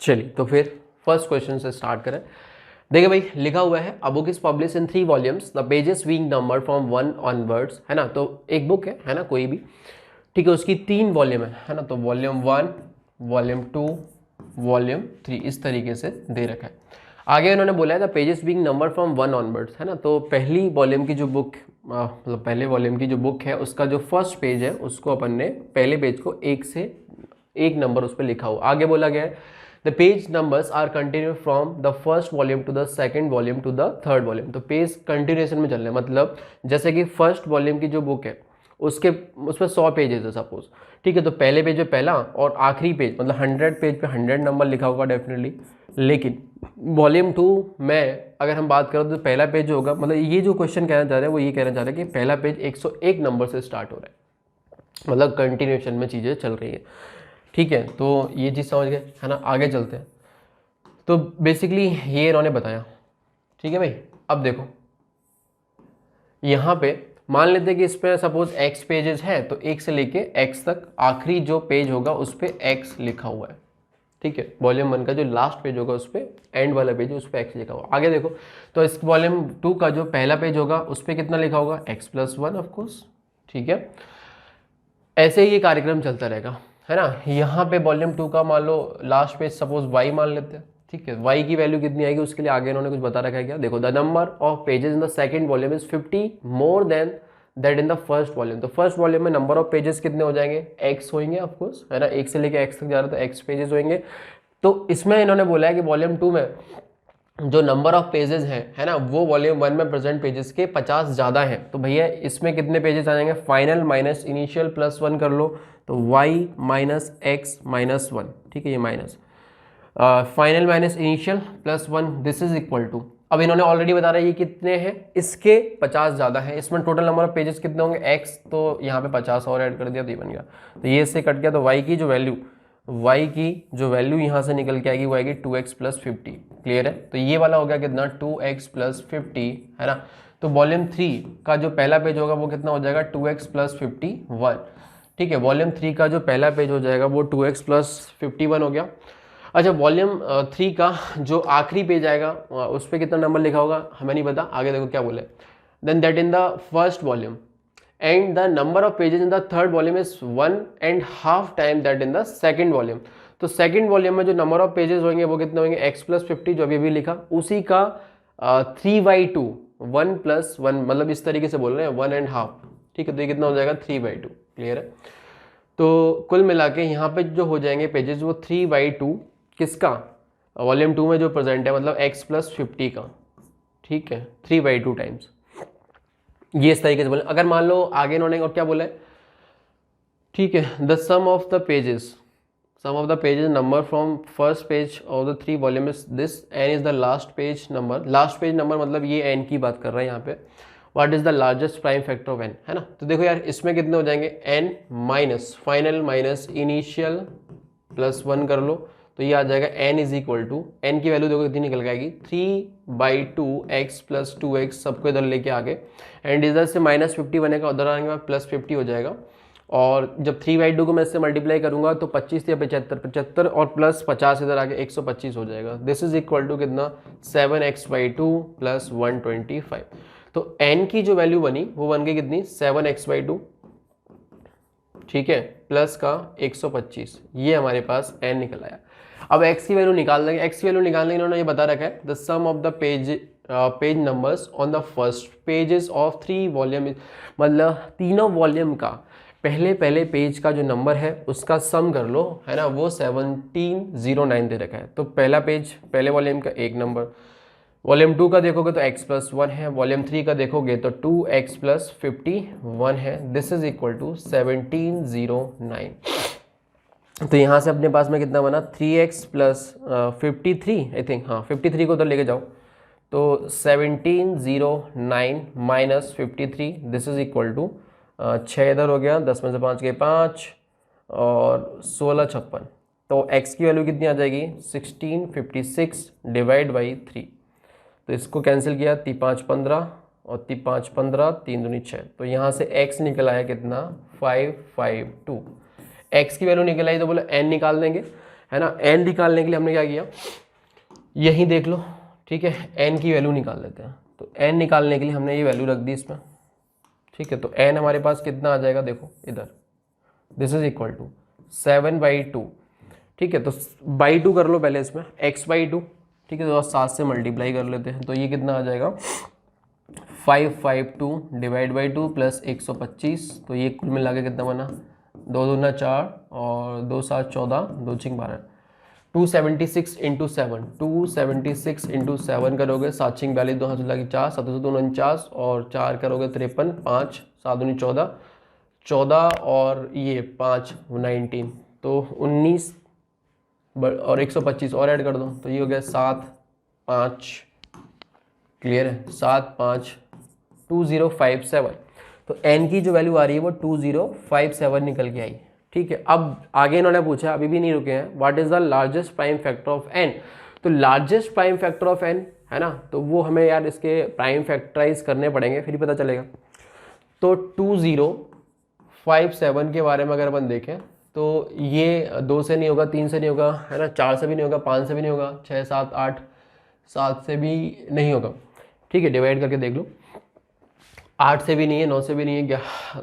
चलिए तो फिर फर्स्ट क्वेश्चन से स्टार्ट करें। देखिए भाई, लिखा हुआ है a book is publish in 3 volumes, the pages being number from 1 onwards, है ना। तो एक बुक है ना, कोई भी, ठीक है, उसकी 3 वॉल्यूम है ना। तो वॉल्यूम 1, वॉल्यूम 2, वॉल्यूम 3 इस तरीके से दे रखा है। आगे उन्होंने बोला है the pages being number from 1 onwards, है ना। तो पहली वॉल्यूम की जो बुक मतलब पहले वॉल्यूम की जो बुक है उसका जो फर्स्ट पेज है उसको अपन ने पहले पेज को एक नंबर उस पर लिखा हुआ। आगे बोला गया है the page numbers are continue from the first volume to the second volume to the third volume. तो पेज कंटिन्यूएशन में चल रहे हैं, मतलब जैसे कि फर्स्ट वॉल्यूम की जो बुक है उसके उसमें 100 पेजेस है सपोज, ठीक है। तो पहले पेज में पहला और आखिरी पेज मतलब 100 पेज पे 100 नंबर लिखा होगा डेफिनेटली। लेकिन वॉल्यूम 2 में अगर हम बात करें तो पहला पेज होगा, मतलब ये जो क्वेश्चन कहना चाह रहे हैं वो ये कहना चाह रहे हैं कि पहला पेज 101 नंबर से स्टार्ट हो रहा है, मतलब कंटिन्यूएशन में चीज़ें चल रही हैं, ठीक है। तो ये चीज़ समझ गए, है ना। आगे चलते हैं। तो बेसिकली ये इन्होंने बताया, ठीक है भाई। अब देखो यहाँ पे मान लेते हैं कि इस पे सपोज x पेजेस है, तो 1 से लेके x तक आखिरी जो पेज होगा उस पे x लिखा हुआ है, ठीक है। वॉल्यूम 1 का जो लास्ट पेज होगा उस पे एंड वाला पेज है उस पे x लिखा हुआ। आगे देखो तो इस वॉल्यूम 2 का जो पहला पेज होगा उस पे कितना लिखा होगा x+1 ऑफ कोर्स, ठीक है। ऐसे ही ये कार्यक्रम चलता रहेगा, है ना। यहाँ पे वॉल्यूम 2 का मान लो लास्ट पेज सपोज y मान लेते हैं, ठीक है। y की वैल्यू कितनी आएगी उसके लिए आगे इन्होंने कुछ बता रखा है क्या, देखो the number of pages in the second volume is 50 more than that in the first volume. तो फर्स्ट वॉल्यूम में नंबर ऑफ पेजेस कितने हो जाएंगे, x होंगे ऑफ कोर्स, है ना। 1 से लेके x तक जा रहा है तो x पेजेस होंगे। तो इसमें इन्होंने बोला है कि वॉल्यूम 2 में जो नंबर ऑफ पेजेस हैं, है ना, वो वॉल्यूम 1 में प्रेजेंट पेजेस के 50 ज़्यादा है। तो भैया इसमें कितने पेजेस आ जाएंगे, फाइनल माइनस इनिशियल प्लस 1 कर लो तो y माइनस एक्स माइनस 1, ठीक है, ये minus final minus initial plus 1 this is equal to, अब इन्होंने ऑलरेडी बता रहा है ये कितने हैं, इसके 50 ज़्यादा है। इसमें टोटल नंबर ऑफ पेजेस कितने होंगे x, तो यहाँ पे 50 और ऐड कर दिया तो ये बन गया। तो ये इससे कट गया तो y की जो वैल्यू यहाँ से निकल के आएगी वो आएगी 2x प्लस 50। क्लियर है। तो ये वाला हो गया कितना 2x प्लस 50, है ना। तो वॉल्यूम 3 का जो पहला पेज होगा वो कितना हो जाएगा 2x प्लस 51, ठीक है। वॉल्यूम 3 का जो पहला पेज हो जाएगा वो 2x प्लस 51 हो गया। अच्छा, वॉल्यूम 3 का जो आखिरी पेज आएगा उस पर कितना नंबर लिखा होगा हमें नहीं पता। आगे देखो क्या बोले, then that in the first volume and the number of pages in the third volume is 1.5 time that in the second volume। तो सेकंड वॉल्यूम में जो नंबर ऑफ पेजेस होंगे वो कितने होंगे x+50 जो अभी लिखा उसी का 3/2 1+1, मतलब इस तरीके से बोल रहे हैं 1.5, ठीक है। तो ये कितना हो जाएगा 3/2। क्लियर है। तो कुल मिला के यहाँ पे जो हो जाएंगे पेजेस वो 3/2 किसका, वॉल्यूम 2 में जो प्रेजेंट है, मतलब x+50 का, ठीक है, 3/2 टाइम्स। ये इस तरीके से बोले। अगर मान लो आगे इन्होंने और क्या बोला है, ठीक है, the sum of the pages number from first page of the 3 volume is this, n is the last page number मतलब ये एन की बात कर रहा है यहाँ पे। What is the largest prime factor of n, है ना। तो देखो यार इसमें कितने हो जाएंगे, n minus final minus initial plus 1 कर लो तो ये आ जाएगा n is equal to, n की वैल्यू देखो कितनी निकल के आएगी 3/2 x प्लस 2x, सबको इधर लेके आगे एंड इधर से -50 बनेगा, उधर आने के बाद +50 हो जाएगा। और जब 3/2 को मैं इससे मल्टीप्लाई करूंगा तो 25 या 75 और प्लस 50 इधर आगे 125 हो जाएगा। दिस इज इक्वल टू कितना 7x/2 प्लस 125। तो n की जो वैल्यू बनी वो बन गई कितनी 7x/2, ठीक है, प्लस का 125, ये हमारे पास n निकल आया। अब x की वैल्यू निकाल देंगे। x की वैल्यू निकालने के इन्होंने ये बता रखा है the sum of the page numbers on the first pages of 3 volume, मतलब तीनों वॉल्यूम का पहले पेज का जो नंबर है उसका सम कर लो, है ना, वो 1709 दे रखा है। तो पहला पेज पहले वॉल्यूम का एक नंबर, वॉल्यूम 2 का देखोगे तो x+1 है, वॉल्यूम 3 का देखोगे तो 2x प्लस 51 है। This is equal to 1709। तो यहाँ से अपने पास में कितना बना 3x प्लस 53, आई थिंक, हाँ 53 को उधर लेके जाओ तो 1709 minus 53, this is equal to 6 इधर हो गया, 10 में से 5 के 5 और 1656। तो x की वैल्यू कितनी आ जाएगी 1656 डिवाइड बाई 3। तो इसको कैंसिल किया 3 5 15 और 3 5 15 3 दूनी 6। तो यहाँ से x निकल आया कितना 552। x की वैल्यू निकल आई तो बोले n निकाल देंगे, है ना। एन निकालने के लिए हमने क्या किया, यही देख लो, ठीक है, एन की वैल्यू निकाल लेते हैं। तो एन निकालने के लिए हमने ये वैल्यू रख दी इसमें, ठीक है। तो एन हमारे पास कितना आ जाएगा, देखो इधर, दिस इज इक्वल टू 7/2, ठीक है। तो बाई 2 कर लो पहले इसमें, x/2, ठीक है। तो 7 से मल्टीप्लाई कर लेते हैं, तो ये कितना आ जाएगा 552 डिवाइड बाई 2 प्लस 125। तो ये कुल मिला के कितना बना, 2 दूना 4 और 2 7 14, 2 6 12, 276 इंटू 7, 276 इंटू 7 करोगे, 7 6 42, 2 हाथ लगे 4, 7 2 49 और 4 करोगे 53, 5 7 दूनी 14, 14 और ये 5 19, तो 19 और 125 और ऐड कर दो, तो ये हो गया 7 5, क्लियर है, 7 5 2057। तो n की जो वैल्यू आ रही है वो 2057 निकल के आई, ठीक है। अब आगे इन्होंने पूछा, अभी भी नहीं रुके हैं, what is the largest prime factor of n। तो largest prime factor of n है ना, तो वो हमें यार इसके प्राइम फैक्टराइज करने पड़ेंगे, फिर ही पता चलेगा। तो 2057 के बारे में अगर अपन देखें तो ये 2 से नहीं होगा, 3 से नहीं होगा, है ना, 4 से भी नहीं होगा, 5 से भी नहीं होगा, 6 7 8 7 से भी नहीं होगा, ठीक है। डिवाइड करके देख लो, 8 से भी नहीं है, 9 से भी नहीं है,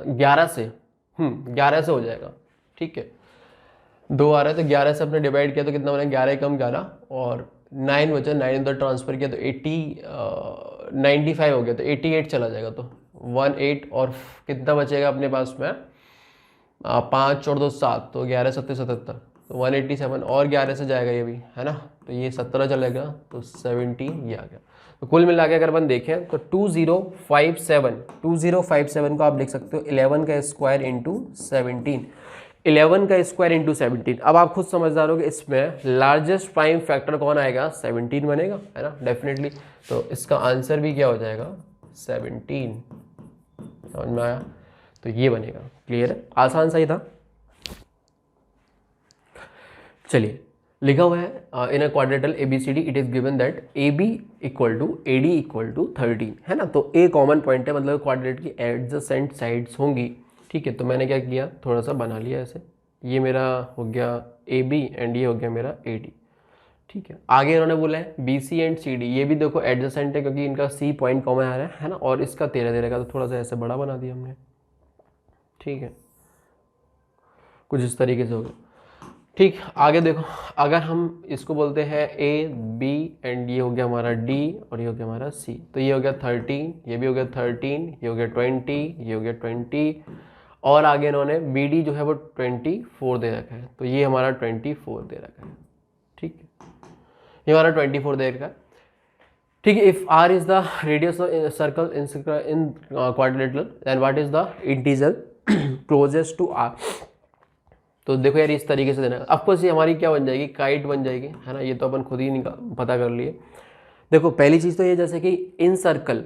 11 से 11 से हो जाएगा, ठीक है। 2 आ रहा है तो 11 से अपने डिवाइड किया तो कितना बना, 11 कम 11 और 9 बचा, 9 इधर ट्रांसफर किया तो 95 हो गया, तो 88 चला जाएगा, तो 18 और कितना बचेगा अपने पास में, 5 और 2 7, तो 11 7 77, तो 187 और 11 से जाएगा ये भी, है ना, तो ये 17 चलेगा, तो 70 ये आ गया। तो कुल मिला के अगर अपन देखें तो 2057 को आप लिख सकते हो 11 का स्क्वायर इंटू 17, 11 का स्क्वायर इंटू 17। अब आप खुद समझदार हो कि इसमें लार्जेस्ट प्राइम फैक्टर कौन आएगा, 17 बनेगा, है ना, डेफिनेटली। तो इसका आंसर भी क्या हो जाएगा, 17, समझ में आया, तो ये बनेगा, क्लियर है, आसान सा ही था। चलिए, लिखा हुआ है in a quadrilateral ABCD it is given that AB equal to AD equal to 13, है ना। तो ए कॉमन पॉइंट है, मतलब क्वाड्रेट की एडजेसेंट साइड्स होंगी, ठीक है। तो मैंने क्या किया, थोड़ा सा बना लिया ऐसे, ये मेरा हो गया AB एंड ये हो गया मेरा AD, ठीक है। आगे इन्होंने बोला है BC एंड CD, ये भी देखो एडजेसेंट है क्योंकि इनका C पॉइंट कॉमन आ रहा है ना, और इसका 13 का, तो थोड़ा सा ऐसे बड़ा बना दिया हमने, ठीक है, कुछ इस तरीके से हो गया, ठीक। आगे देखो, अगर हम इसको बोलते हैं A B एंड ये हो गया हमारा D और ये हो गया हमारा C, तो ये हो गया 13, ये भी हो गया 13, ये हो गया 20, ये हो गया 20, और आगे इन्होंने BD जो है वो 24 दे रखा है, तो ये हमारा 24 दे रखा है, ठीक है, ये हमारा 24 दे रखा है, ठीक है। If R is the radius of circle in quadrilateral then what is the integer closest to R। तो देखो यार, इस तरीके से देना, ऑफकोर्स ये हमारी क्या बन जाएगी, काइट बन जाएगी, है ना, ये तो अपन खुद ही पता कर लिए। देखो पहली चीज़ तो ये, जैसे कि इन सर्कल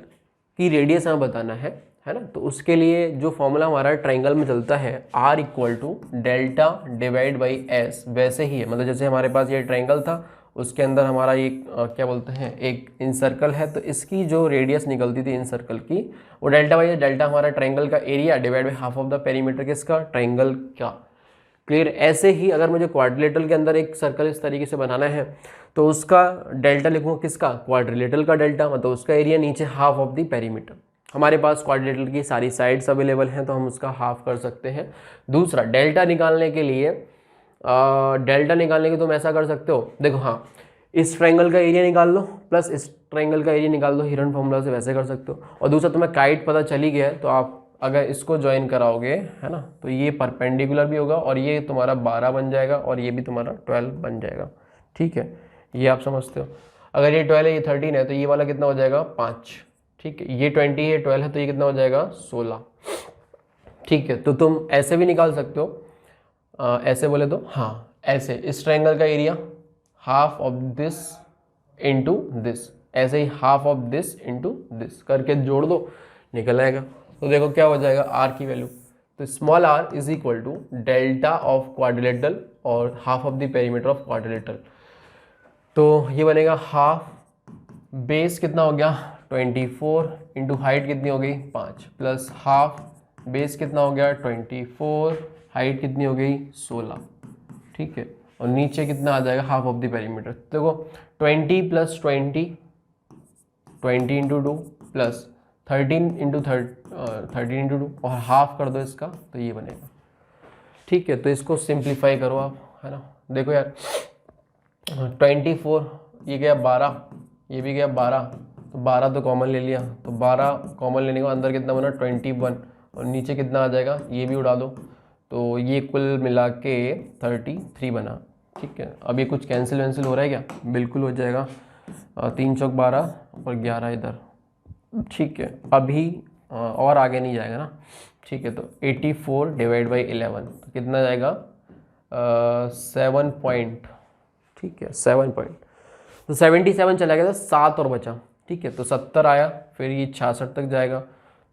की रेडियस हमें बताना है ना, तो उसके लिए जो फॉर्मूला हमारा ट्राइंगल में चलता है R equal to delta divide by S, वैसे ही है, मतलब जैसे हमारे पास ये ट्राइंगल था, उसके अंदर हमारा ये क्या बोलते हैं, एक इन सर्कल है, तो इसकी जो रेडियस निकलती थी इन सर्कल की, वो डेल्टा बाई, डेल्टा हमारा ट्राइंगल का area divide by half of the perimeter किसका, ट्राइंगल का, क्लियर। ऐसे ही अगर मुझे क्वाड्रिलेटरल के अंदर एक सर्कल इस तरीके से बनाना है तो उसका डेल्टा लिखूंगा किसका, क्वाड्रिलेटरल का डेल्टा, मतलब उसका एरिया नीचे हाफ ऑफ द पेरीमीटर। हमारे पास क्वाड्रिलेटरल की सारी साइड्स अवेलेबल हैं तो हम उसका हाफ कर सकते हैं। दूसरा, डेल्टा निकालने के लिए तुम ऐसा कर सकते हो, देखो हाँ, इस ट्रायंगल का एरिया निकाल लो प्लस इस ट्रायंगल का एरिया निकाल लो, हिरन फॉर्मूला से वैसे कर सकते हो। और दूसरा, तुम्हें काइट पता चली गया है तो आप अगर इसको ज्वाइन कराओगे, है ना, तो ये परपेंडिकुलर भी होगा और ये तुम्हारा 12 बन जाएगा और ये भी तुम्हारा 12 बन जाएगा, ठीक है, ये आप समझते हो। अगर ये 12 है, ये 13 है, तो ये वाला कितना हो जाएगा 5, ठीक है, ये 20 है, 12 है, तो ये कितना हो जाएगा 16, ठीक है। तो तुम ऐसे भी निकाल सकते हो, ऐसे बोले तो हाँ, ऐसे इस ट्रायंगल का area half of this into this, ऐसे ही half of this into this करके जोड़ दो, निकल आएगा। तो देखो क्या हो जाएगा R की वैल्यू, तो small r is equal to delta of quadrilateral और half of the perimeter of quadrilateral. तो ये बनेगा हाफ, बेस कितना हो गया 24 इंटू हाइट कितनी हो गई 5, प्लस हाफ बेस कितना हो गया 24, हाइट कितनी हो गई 16, ठीक है, और नीचे कितना आ जाएगा हाफ ऑफ द पेरीमीटर। देखो 20 plus 20 into 2 plus 13 into 13 into 2 और हाफ कर दो इसका तो ये बनेगा। ठीक है, तो इसको सिंप्लीफाई करो आप, है ना। देखो यार 24 ये गया 12, ये भी गया 12, तो 12 तो कॉमन ले लिया, तो 12 कॉमन लेने के बाद अंदर कितना बना 21 और नीचे कितना आ जाएगा ये भी उड़ा दो, तो ये कुल मिला के 33 बना। ठीक है, अब ये कुछ कैंसिल वैंसिल हो रहा है क्या? बिल्कुल हो जाएगा। 3 चौक 12 और 11 इधर। ठीक है, अभी और आगे नहीं जाएगा ना। ठीक है, तो 84 डिवाइड बाई 11 तो कितना जाएगा 7 पॉइंट। ठीक है 7 पॉइंट, तो 77 चला गया था, 7 और बचा। ठीक है, तो 70 आया, फिर ये 66 तक जाएगा,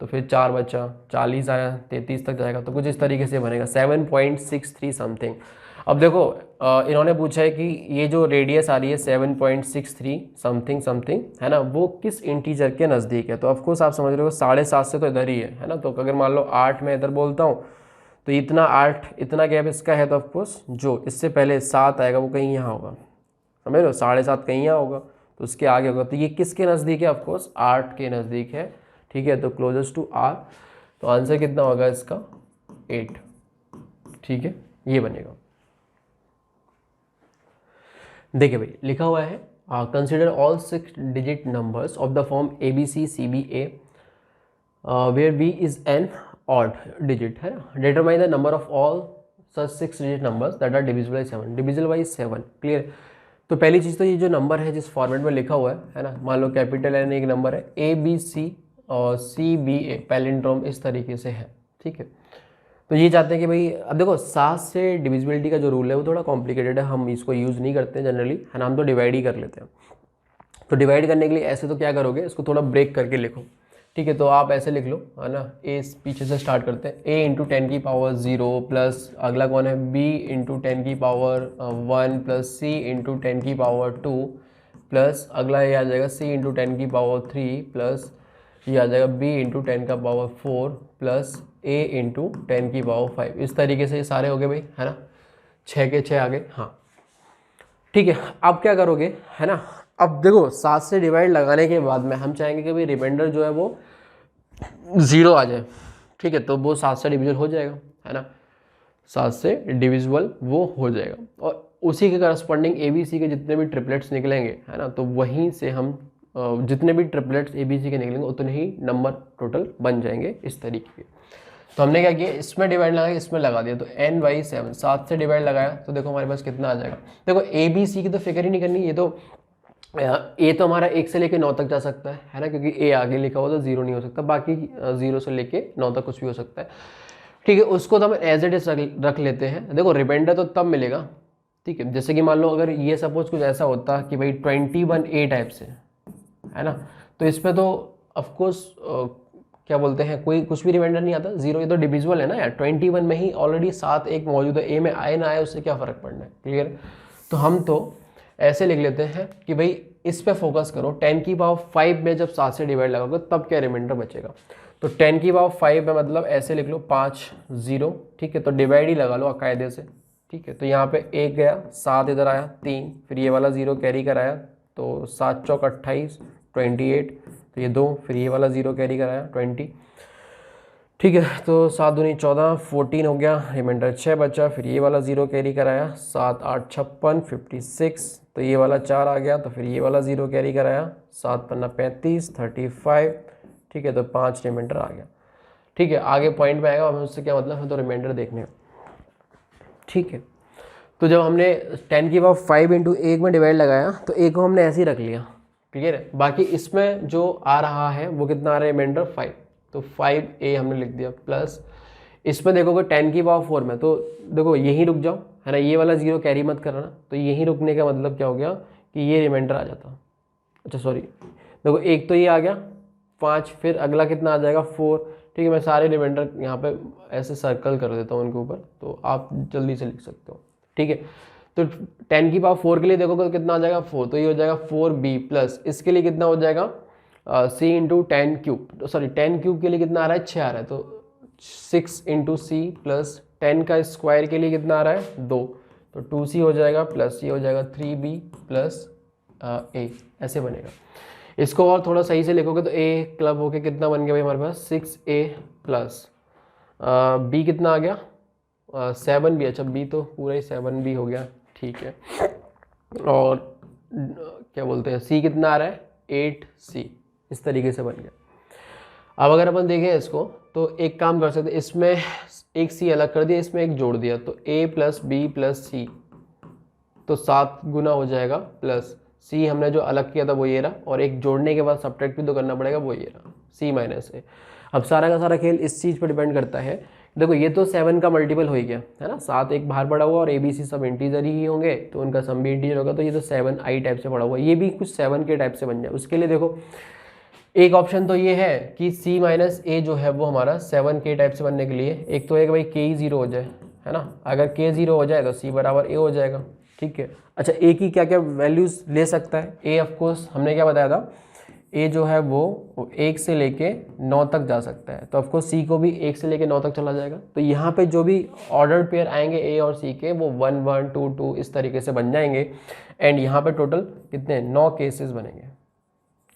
तो फिर 4 बचा, 40 आया, 33 तक जाएगा, तो कुछ इस तरीके से बनेगा 7.63 समथिंग। अब देखो इन्होंने पूछा है कि ये जो रेडियस आ रही है 7.63 समथिंग समथिंग, है ना, वो किस इंटीजर के नज़दीक है। तो ऑफकोर्स आप समझ रहे हो 7.5 से तो इधर ही है ना। तो अगर मान लो 8 मैं इधर बोलता हूँ तो इतना 8 इतना गैप इसका है, तो ऑफकोर्स जो इससे पहले 7 आएगा वो कहीं यहाँ होगा, समझ लो 7.5 कहीं यहाँ होगा, तो उसके आगे होगा। तो ये किसके नज़दीक है? ऑफकोर्स 8 के नज़दीक है। ठीक है, तो क्लोजेस्ट टू आर, तो आंसर कितना होगा इसका 8। ठीक है, ये बनेगा। देखिए भाई लिखा हुआ है consider all 6 digit numbers of the form ABCCBA where B is an odd digit, है ना। Determine the number of all such 6 digit numbers that are divisible by 7। Divisible by 7 clear. तो पहली चीज़ तो ये जो नंबर है जिस फॉर्मेट में लिखा हुआ है ना, मान लो कैपिटल N एक नंबर है, ABC और CBA पैलिंड्रोम इस तरीके से है। ठीक है, तो ये चाहते हैं कि भाई अब देखो 7 से डिविजिबिलिटी का जो रूल है वो थोड़ा कॉम्प्लिकेटेड है, हम इसको यूज़ नहीं करते हैं जनरली, है ना, हम तो डिवाइड ही कर लेते हैं। तो डिवाइड करने के लिए ऐसे तो क्या करोगे, इसको थोड़ा ब्रेक करके लिखो। ठीक है, तो आप ऐसे लिख लो, है ना, ए पीछे से स्टार्ट करते हैं, A इंटू 10 की पावर 0 प्लस अगला कौन है B इंटू 10 की पावर 1 प्लस C इंटू 10 की पावर 2 प्लस अगला ये आ जाएगा C इंटू 10 की पावर 3 प्लस ये आ जाएगा B इंटू 10 का पावर 4 प्लस A इंटू 10 की पावर 5। इस तरीके से ये सारे हो गए भाई, है ना, 6 के 6 आ गए। हाँ ठीक है, अब क्या करोगे, है ना, अब देखो 7 से डिवाइड लगाने के बाद में हम चाहेंगे कि भाई रिमाइंडर जो है वो 0 आ जाए। ठीक है, तो वो 7 से डिविजिबल हो जाएगा, है ना, 7 से डिविजिबल वो हो जाएगा और उसी के करस्पॉन्डिंग ABC के जितने भी ट्रिपलेट्स निकलेंगे, है ना, तो वहीं से हम जितने भी ट्रिपलेट्स ABC के निकलेंगे उतने ही नंबर टोटल बन जाएंगे इस तरीके के। तो हमने क्या किया, इसमें डिवाइड लगाया, इसमें लगा दिया, तो n/7 7 से डिवाइड लगाया तो देखो हमारे पास कितना आ जाएगा। देखो ABC की तो फिक्र ही नहीं करनी, ये तो A तो हमारा 1 से लेके 9 तक जा सकता है ना, क्योंकि A आगे लिखा हुआ तो 0 नहीं हो सकता, बाकी 0 से लेके 9 तक कुछ भी हो सकता है। ठीक है, उसको तो हम एज इट इज रख लेते हैं। देखो रिमाइंडर तो तब मिलेगा, ठीक है, जैसे कि मान लो अगर ये सपोज कुछ ऐसा होता कि भाई 21A टाइप से, है ना, तो इसमें तो ऑफकोर्स क्या बोलते हैं, कोई कुछ भी रिमाइंडर नहीं आता, 0, ये तो डिविजिबल है ना यार, 21 में ही ऑलरेडी 7 एक मौजूद है, A में आए ना आए उससे क्या फ़र्क पड़ना है, क्लियर। तो हम तो ऐसे लिख लेते हैं कि भाई इस पे फोकस करो, 10 की पावर 5 में जब 7 से डिवाइड लगाओगे तब क्या रिमाइंडर बचेगा। तो 10 की पावर 5 में मतलब ऐसे लिख लो 5 0, ठीक है, तो डिवाइड ही लगा लो कायदे से। ठीक है, तो यहाँ पे 1 गया, 7 इधर आया 3, फिर ये वाला 0 कैरी कराया, तो 7 चौक 28 28, तो ये 2, फिर ये वाला 0 कैरी कराया 20। ठीक है, तो 7 दूनी 14 14 हो गया, रिमाइंडर 6 बचा, फिर ये वाला 0 कैरी कराया, 7 8 56 56, तो ये वाला 4 आ गया, तो फिर ये वाला 0 कैरी कराया, 7 पन्ना 35 35। ठीक है, तो 5 रिमाइंडर आ गया। ठीक है, आगे पॉइंट में आएगा, हमें उससे क्या मतलब है, तो रिमाइंडर देखने। ठीक है, तो जब हमने 10 की पावर 5 इंटू 1 में डिवाइड लगाया तो 1 को हमने ऐसे ही रख लिया, क्लियर है। बाकी इसमें जो आ रहा है वो कितना आ रहा है, रिमाइंडर 5, तो 5A हमने लिख दिया, प्लस इसमें देखोगे 10 की पावर 4 में, तो देखो यहीं रुक जाओ, है ना, ये वाला 0 कैरी मत करना, तो यहीं रुकने का मतलब क्या हो गया कि ये रिमाइंडर आ जाता। अच्छा सॉरी, देखो एक तो ये आ गया 5, फिर अगला कितना आ जाएगा 4। ठीक है, मैं सारे रिमाइंडर यहाँ पे ऐसे सर्कल कर देता हूँ उनके ऊपर, तो आप जल्दी से लिख सकते हो। ठीक है, तो 10 की पावर 4 के लिए देखोगे तो कितना आ जाएगा 4, तो ये हो जाएगा 4B प्लस इसके लिए कितना हो जाएगा C into 10 cube, sorry 10 cube के लिए कितना आ रहा है 6 आ रहा है, तो 6 इंटू C प्लस 10 का स्क्वायर के लिए कितना आ रहा है 2, तो 2c हो जाएगा प्लस c हो जाएगा 3b प्लस a, ऐसे बनेगा। इसको और थोड़ा सही से लिखोगे तो a क्लब होके कितना बन गया भाई हमारे पास 6a प्लस b कितना आ गया 7b। अच्छा b तो पूरा ही 7b हो गया, ठीक है। और क्या बोलते हैं c कितना आ रहा है 8c, इस तरीके से बन गया। अब अगर अपन देखें इसको तो एक काम कर सकते हैं, इसमें एक c अलग कर दिया, इसमें एक जोड़ दिया, तो a प्लस बी प्लस सी, तो 7 गुना हो जाएगा, प्लस c हमने जो अलग किया था वो ये रहा, और एक जोड़ने के बाद सब्ट्रैक्ट भी तो करना पड़ेगा, वो ये रहा c माइनस a। अब सारा का सारा खेल इस चीज़ पर डिपेंड करता है। देखो ये तो 7 का मल्टीपल हो ही गया है ना, 7 एक बाहर पड़ा हुआ और ए बी सी सब इंटीजर ही होंगे, तो उनका सम भी इंटीजर होगा, तो ये तो 7 आई टाइप से पड़ा हुआ है, ये भी कुछ 7 के टाइप से बन जाए। उसके लिए देखो एक ऑप्शन तो ये है कि c माइनस ए जो है वो हमारा 7 के टाइप से बनने के लिए, एक तो है कि भाई k ही 0 हो जाए, है ना। अगर k 0 हो जाए तो c बराबर a हो जाएगा, ठीक है। अच्छा a की क्या क्या वैल्यूज ले सकता है, a ऑफकोर्स हमने क्या बताया था, a जो है वो 1 से लेके 9 तक जा सकता है, तो ऑफकोर्स c को भी 1 से लेके 9 तक चला जाएगा। तो यहाँ पे जो भी ऑर्डर्ड पेयर आएंगे a और c के, वो 1 1 2 2 इस तरीके से बन जाएंगे। एंड यहाँ पे टोटल कितने 9 केसेस बनेंगे,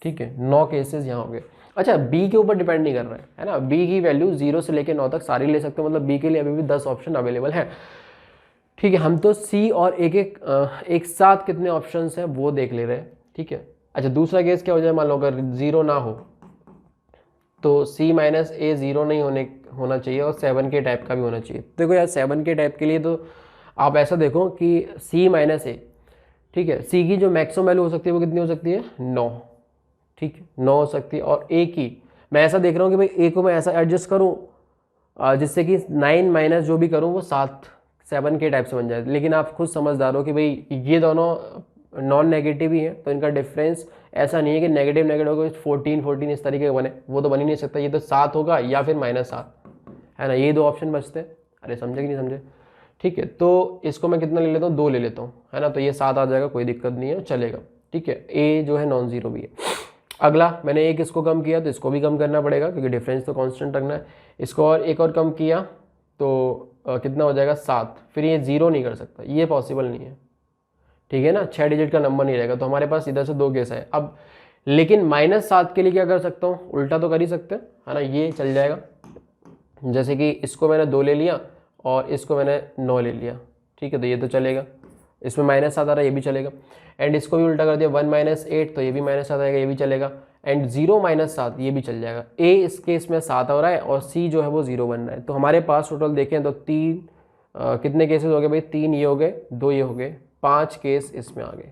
ठीक है, 9 केसेस यहाँ हो गए। अच्छा b के ऊपर डिपेंड नहीं कर रहा है ना, b की वैल्यू 0 से लेके 9 तक सारी ले सकते हो, मतलब b के लिए अभी भी 10 ऑप्शन अवेलेबल है, ठीक है। हम तो c और एक साथ कितने ऑप्शंस हैं वो देख ले रहे हैं, ठीक है। अच्छा दूसरा केस क्या हो जाए, मान लो अगर 0 ना हो तो c माइनस ए 0 नहीं होना चाहिए, और 7 के टाइप का भी होना चाहिए। देखो यार 7 के टाइप के लिए तो आप ऐसा देखो कि c माइनस ए, ठीक है, c की जो मैक्सिमम वैल्यू हो सकती है वो कितनी हो सकती है 9, ठीक है, 9 हो सकती है। और a की मैं ऐसा देख रहा हूँ कि भाई a को मैं ऐसा एडजस्ट करूँ जिससे कि 9 माइनस जो भी करूँ वो 7 के टाइप से बन जाए, लेकिन आप खुद समझदार हो कि भाई ये दोनों नॉन नेगेटिव ही है, तो इनका डिफरेंस ऐसा नहीं है कि नेगेटिव नेगेटिव होगा 14 14 इस तरीके का बने, वो तो बन ही नहीं सकता। ये तो 7 होगा या फिर -7, है ना, ये 2 ऑप्शन बचते हैं। अरे समझे कि नहीं समझे, ठीक है। तो इसको मैं कितना ले लेता हूँ 2 ले लेता हूँ, है ना, तो ये 7 आ जाएगा, कोई दिक्कत नहीं है, चलेगा, ठीक है। ए जो है नॉन जीरो भी है। अगला मैंने एक इसको कम किया तो इसको भी कम करना पड़ेगा, क्योंकि डिफरेंस तो कांस्टेंट रखना है। इसको और एक और कम किया तो कितना हो जाएगा 7, फिर ये 0 नहीं कर सकता, ये पॉसिबल नहीं है, ठीक है ना, 6 डिजिट का नंबर नहीं रहेगा। तो हमारे पास इधर से 2 केस है। अब लेकिन -7 के लिए क्या कर सकता हूँ, उल्टा तो कर ही सकते हैं, है ना, ये चल जाएगा। जैसे कि इसको मैंने 2 ले लिया और इसको मैंने 9 ले लिया, ठीक है, तो ये तो चलेगा। इसमें -7 आ रहा है, ये भी चलेगा। एंड इसको भी उल्टा कर दिया 1 - 8, तो ये भी -7 आएगा, ये भी चलेगा। एंड 0 - 7 ये भी चल जाएगा। ए इस केस में 7 हो रहा है और सी जो है वो 0 बन रहा है। तो हमारे पास टोटल देखें तो 3 कितने केसेस हो गए भाई, 3 ये हो गए, 2 ये हो गए, 5 केस इसमें आ गए,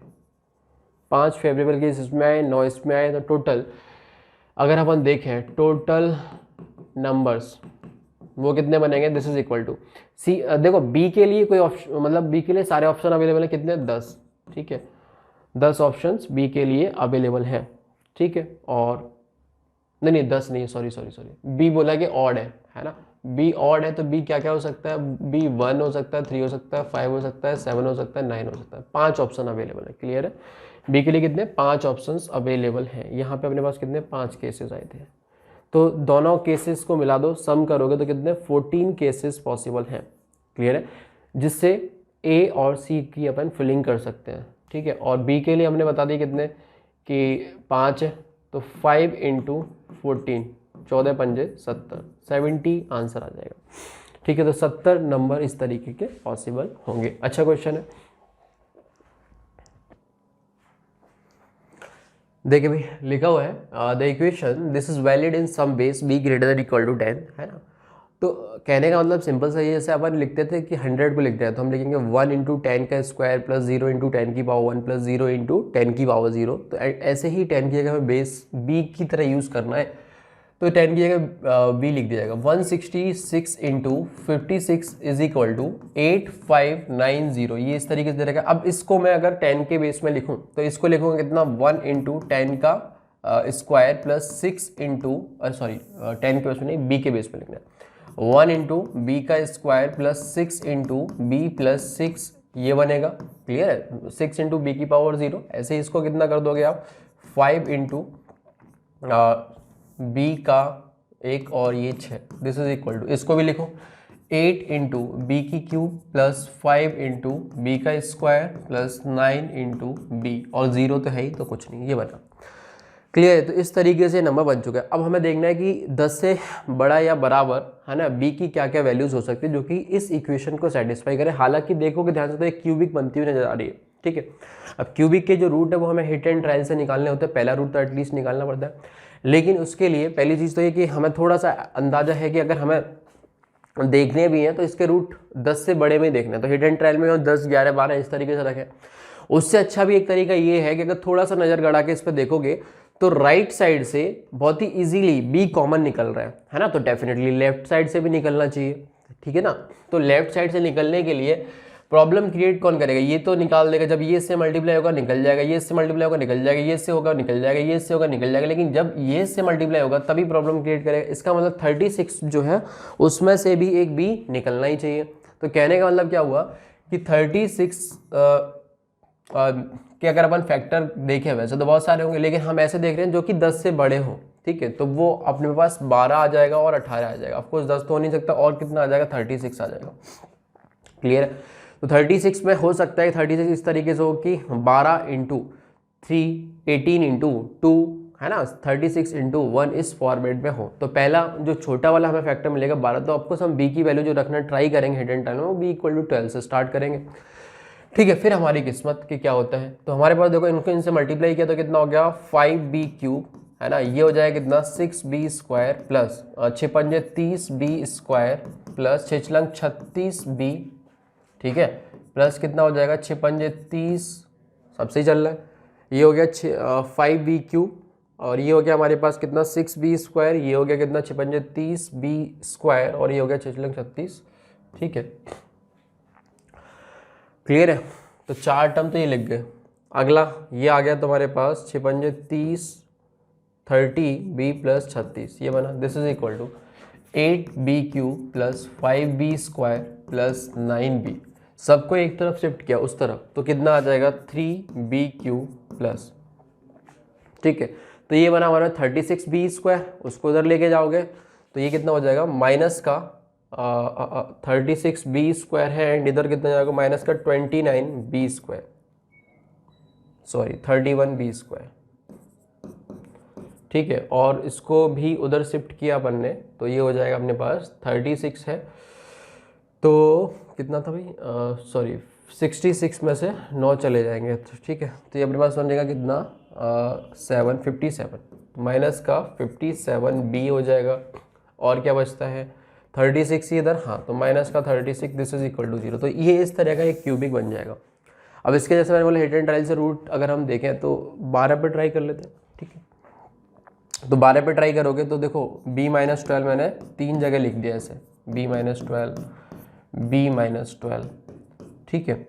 5 फेवरेबल केस इसमें आए, 9 इसमें आए। तो टोटल अगर अपन देखें टोटल नंबर्स वो कितने बनेंगे, दिस इज इक्वल टू सी। देखो बी के लिए कोई ऑप्शन, मतलब बी के लिए सारे ऑप्शन अवेलेबल है, कितने 10, ठीक है, 10 ऑप्शंस बी के लिए अवेलेबल हैं, ठीक है। और नहीं 10 नहीं, सॉरी, बी बोला कि ऑड है ना, बी ऑड है, तो बी क्या क्या हो सकता है, बी 1 हो सकता है, 3 हो सकता है, 5 हो सकता है, 7 हो सकता है, 9 हो सकता है, 5 ऑप्शन अवेलेबल है, क्लियर है। बी के लिए कितने 5 ऑप्शंस अवेलेबल हैं। यहाँ पे अपने पास कितने 5 केसेस आए थे, तो दोनों केसेस को मिला दो, सम करोगे तो कितने 14 केसेस पॉसिबल हैं, क्लियर है, जिससे ए और सी की अपन फिलिंग कर सकते हैं, ठीक है। और बी के लिए हमने बता दिया कितने कि 5 है, तो 5 × 14, 14 पंजे 70, 70 आंसर आ जाएगा, ठीक है। तो 70 नंबर इस तरीके के पॉसिबल होंगे। अच्छा क्वेश्चन है, देखिए भाई लिखा हुआ है the equation this is valid in some base b greater than equal to 10, है ना। तो कहने का मतलब सिंपल सा ये, जैसे अपन लिखते थे कि 100 को लिखते हैं तो हम लिखेंगे 1 × 10 का स्क्वायर प्लस 0 × 10 की पावर 1 प्लस 0 × 10 की पावर 0। तो ऐसे ही 10 की जगह हमें बेस b की तरह यूज़ करना है, तो 10 की जगह b लिख दिया जाएगा। 166 × 56 इज इक्वल टू 8590, ये इस तरीके से दे रहेगा। अब इसको मैं अगर 10 के बेस में लिखूं तो इसको लिखूंगा कितना 1 × 10 का स्क्वायर प्लस 6 × सॉरी 10 के बेस में नहीं, b के बेस में लिखना है, 1 × b का स्क्वायर प्लस 6 × b प्लस 6, ये बनेगा, क्लियर है, 6 × b की पावर 0। ऐसे ही इसको कितना कर दोगे आप 5 × b का 1 और ये 6, दिस इज इक्वल टू, इसको भी लिखो 8 इंटू बी की क्यूब प्लस 5 इंटू बी का स्क्वायर प्लस 9 इंटू बी, और 0 तो है ही तो कुछ नहीं, ये बना। क्लियर है? तो इस तरीके से नंबर बन चुका है। अब हमें देखना है कि 10 से बड़ा या बराबर है ना बी की क्या क्या वैल्यूज हो सकती है जो कि इस इक्वेशन को सेटिस्फाई करे। हालांकि देखोगे ध्यान से तो एक क्यूबिक बनती हुई नजर आ रही है, ठीक है। अब क्यूबिक के जो रूट है वो हमें हिट एंड ट्रायल से निकालने होते हैं, पहला रूट तो एटलीस्ट निकालना पड़ता है। लेकिन उसके लिए पहली चीज़ तो ये कि हमें थोड़ा सा अंदाजा है कि अगर हमें देखने भी हैं तो इसके रूट 10 से बड़े में ही देखने हैं, तो हिट एंड ट्रायल में 10, 11, 12 इस तरीके से रखें। उससे अच्छा भी एक तरीका ये है कि अगर थोड़ा सा नज़र गड़ा के इस पर देखोगे तो राइट साइड से बहुत ही इजीली बी कॉमन निकल रहा है ना, तो डेफिनेटली लेफ्ट साइड से भी निकलना चाहिए, ठीक है ना। तो लेफ्ट साइड से निकलने के लिए प्रॉब्लम क्रिएट कौन करेगा, ये तो निकाल देगा, जब ये इससे मल्टीप्लाई होगा निकल जाएगा, ये इससे मल्टीप्लाई होगा निकल जाएगा, ये इससे होगा निकल जाएगा, ये इससे होगा निकल जाएगा, लेकिन जब ये इससे मल्टीप्लाई होगा तभी प्रॉब्लम क्रिएट करेगा। इसका मतलब 36 जो है उसमें से भी एक बी निकलना ही चाहिए। तो कहने का मतलब क्या हुआ कि 36 कि अगर अपन फैक्टर देखें वैसे तो बहुत सारे होंगे, लेकिन हम ऐसे देख रहे हैं जो कि 10 से बड़े हों, ठीक है, तो वो अपने पास 12 आ जाएगा और 18 आ जाएगा। ऑफकोर्स 10 तो हो नहीं सकता, और कितना आ जाएगा, 36 आ जाएगा। क्लियर है? तो 36 में हो सकता है 36 इस तरीके से हो कि 12 इंटू 3 18 इंटू 2 है ना, 36 इंटू 1 इस फॉर्मेट में हो। तो पहला जो छोटा वाला हमें फैक्टर मिलेगा 12, तो ऑफकोर्स हम बी की वैल्यू जो रखना ट्राई करेंगे हिडन टाइम में, वो बी इक्वल टू 12 से स्टार्ट करेंगे, ठीक है। फिर हमारी किस्मत कि क्या होता है, तो हमारे पास देखो इनको इनसे मल्टीप्लाई किया तो कितना हो गया 5b क्यूब, है ना, ये हो जाएगा कितना 6b स्क्वायर प्लस 6 पंजे 30b स्क्वायर प्लस 6 छलंग 36b, ठीक है, प्लस कितना हो जाएगा 6 पंजे 30, सब सही चल रहा है। ये हो गया 5b क्यूब, और ये हो गया हमारे पास कितना 6b स्क्वायर, ये हो गया कितना 6 पंजे 30b स्क्वायर, और ये हो गया 6 छलंग 36, ठीक है। क्लियर है? तो 4 टर्म तो ये लिख गए। अगला ये आ गया तुम्हारे पास 6 पंजे 30 30b प्लस 36, ये बना। This is equal to 8b cube plus 5b square plus 9b, सबको एक तरफ शिफ्ट किया उस तरफ, तो कितना आ जाएगा 3b क्यूब प्लस, ठीक है। तो ये बना हमारा 36b स्क्वायर, उसको उधर लेके जाओगे तो ये कितना हो जाएगा माइनस का 36b स्क्वायर है, एंड इधर कितना जाएगा माइनस का 29b square, sorry 31b square, ठीक है। और इसको भी उधर शिफ्ट किया अपन ने, तो ये हो जाएगा अपने पास 36 है, तो कितना था भाई, सॉरी 66 में से 9 चले जाएंगे, तो ठीक है। तो ये अपने पास बन जाएगा कितना 757 माइनस का 57b हो जाएगा, और क्या बचता है 36 इधर, हाँ, तो माइनस का 36, दिस इज इक्वल टू 0। तो ये इस तरह का एक क्यूबिक बन जाएगा। अब इसके जैसे मैंने बोला हिट एंड ट्रायल से रूट अगर हम देखें तो 12 पे ट्राई कर लेते हैं, ठीक है। तो 12 पे ट्राई करोगे तो देखो b माइनस 12 मैंने 3 जगह लिख दिया ऐसे, b माइनस 12, b माइनस 12, ठीक है।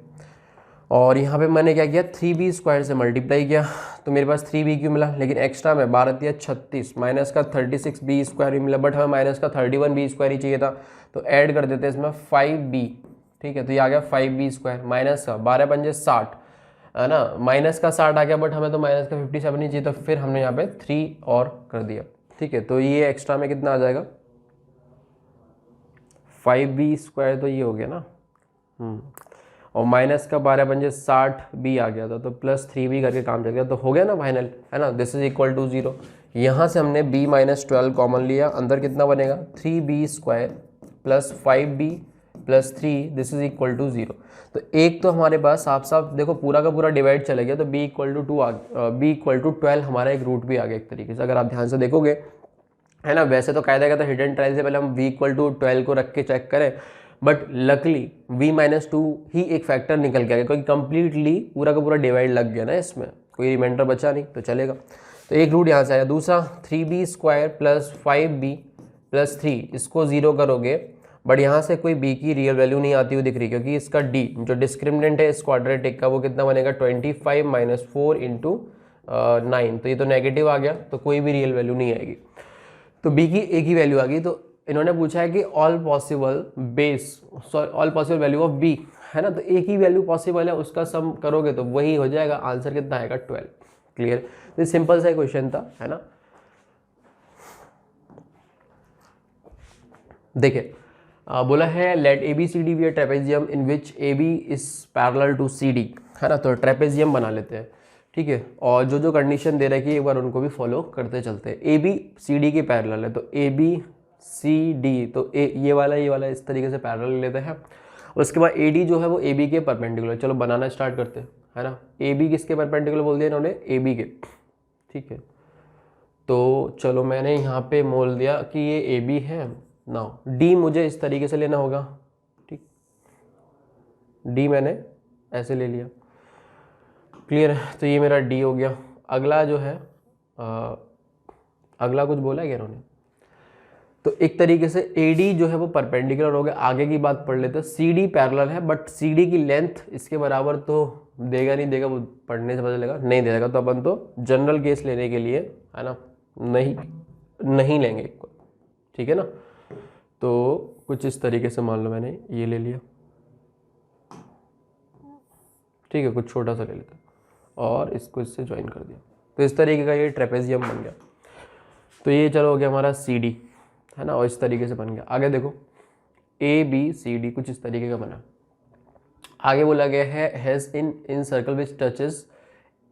और यहाँ पे मैंने क्या किया 3b स्क्वायर से मल्टीप्लाई किया, तो मेरे पास 3b क्यों मिला, लेकिन एक्स्ट्रा में 12 दिया 36 माइनस का 36b स्क्वायर भी मिला, बट हमें माइनस का 31b स्क्वायर ही चाहिए था, तो ऐड कर देते हैं इसमें 5b, ठीक है। तो ये आ गया 5b स्क्वायर माइनस का 12 पंजे 60, है ना, माइनस का 60 आ गया, बट हमें तो माइनस का 57 ही चाहिए, तो फिर हमने यहाँ पे 3 और कर दिया, ठीक है। तो ये एक्स्ट्रा में कितना आ जाएगा 5b स्क्वायर, तो ये हो गया ना, और माइनस का 12 पंजे 60b आ गया था, तो प्लस 3b करके काम चल गया, तो हो गया ना फाइनल, है ना, दिस इज इक्वल टू 0। यहाँ से हमने b माइनस 12 कॉमन लिया, अंदर कितना बनेगा 3b square plus 5b plus 3, this is equal to 0। तो एक तो हमारे पास साफ साफ देखो पूरा का पूरा डिवाइड चला गया, तो b equal to 2 b equal to 12 हमारा एक रूट भी आ गया एक तरीके से, अगर आप ध्यान से देखोगे, है ना। वैसे तो कायदा क्या था हिडन ट्रायल से पहले हम v इक्वल टू 12 को रख के चेक करें, बट लकली v माइनस 2 ही एक फैक्टर निकल के आ गया, क्योंकि कंप्लीटली पूरा का पूरा डिवाइड लग गया ना, इसमें कोई रिमाइंडर बचा नहीं, तो चलेगा। तो एक रूट यहाँ से आया, दूसरा 3b square plus 5b plus 3, इसको 0 करोगे, बट यहाँ से कोई b की रियल वैल्यू नहीं आती हुई दिख रही, क्योंकि इसका d जो डिस्क्रिमिनेंट है इस क्वाड्रेटिक का वो कितना बनेगा 25 माइनस 4 इंटू 9, तो ये तो नेगेटिव आ गया, तो कोई भी रियल वैल्यू नहीं आएगी, तो b की एक ही वैल्यू आ गई। तो इन्होंने पूछा है कि all possible value of b, है ना, तो एक ही वैल्यू पॉसिबल है, उसका सम करोगे तो वही हो जाएगा, आंसर कितना आएगा 12। क्लियर? तो सिंपल सा क्वेश्चन था, है ना। देखिए बोला है let A B C D be a trapezium in which A B is parallel to C D, है ना। तो ट्रेपेजियम बना लेते हैं, ठीक है। और जो जो कंडीशन दे रखी है एक बार उनको भी फॉलो करते चलते हैं। ए बी सी डी के पैरेलल है, तो ए बी सी डी, तो ये वाला इस तरीके से पैरेलल लेते हैं। उसके बाद ए डी जो है वो ए बी के परपेंडिकुलर, चलो बनाना स्टार्ट करते हैं, है ना। ए बी किसके परपेंडिकुलर बोल दिया इन्होंने, ए बी के, ठीक है। तो चलो मैंने यहाँ पे मोल दिया कि ये ए बी है। नाउ डी मुझे इस तरीके से लेना होगा, ठीक। डी मैंने ऐसे ले लिया, क्लियर है। तो ये मेरा डी हो गया। अगला जो है अगला कुछ बोला है क्या इन्होंने, तो एक तरीके से ए डी जो है वो परपेंडिकुलर हो गया। आगे की बात पढ़ लेते हैं। सी डी पैरेलल है, बट सी डी की लेंथ इसके बराबर तो देगा नहीं देगा, वो पढ़ने से पता चलेगा, नहीं देगा। तो अपन तो जनरल केस लेने के लिए, है ना, नहीं लेंगे, ठीक है ना। तो कुछ इस तरीके से मान लो मैंने ये ले लिया, ठीक है, कुछ छोटा सा ले लेते और इसको इससे ज्वाइन कर दिया। तो इस तरीके का ये ट्रेपेजियम बन गया। तो ये चलो हो गया हमारा सी डी, है ना, और इस तरीके से बन गया। आगे देखो ए बी सी डी कुछ इस तरीके का बना। आगे बोला गया है has in circle which touches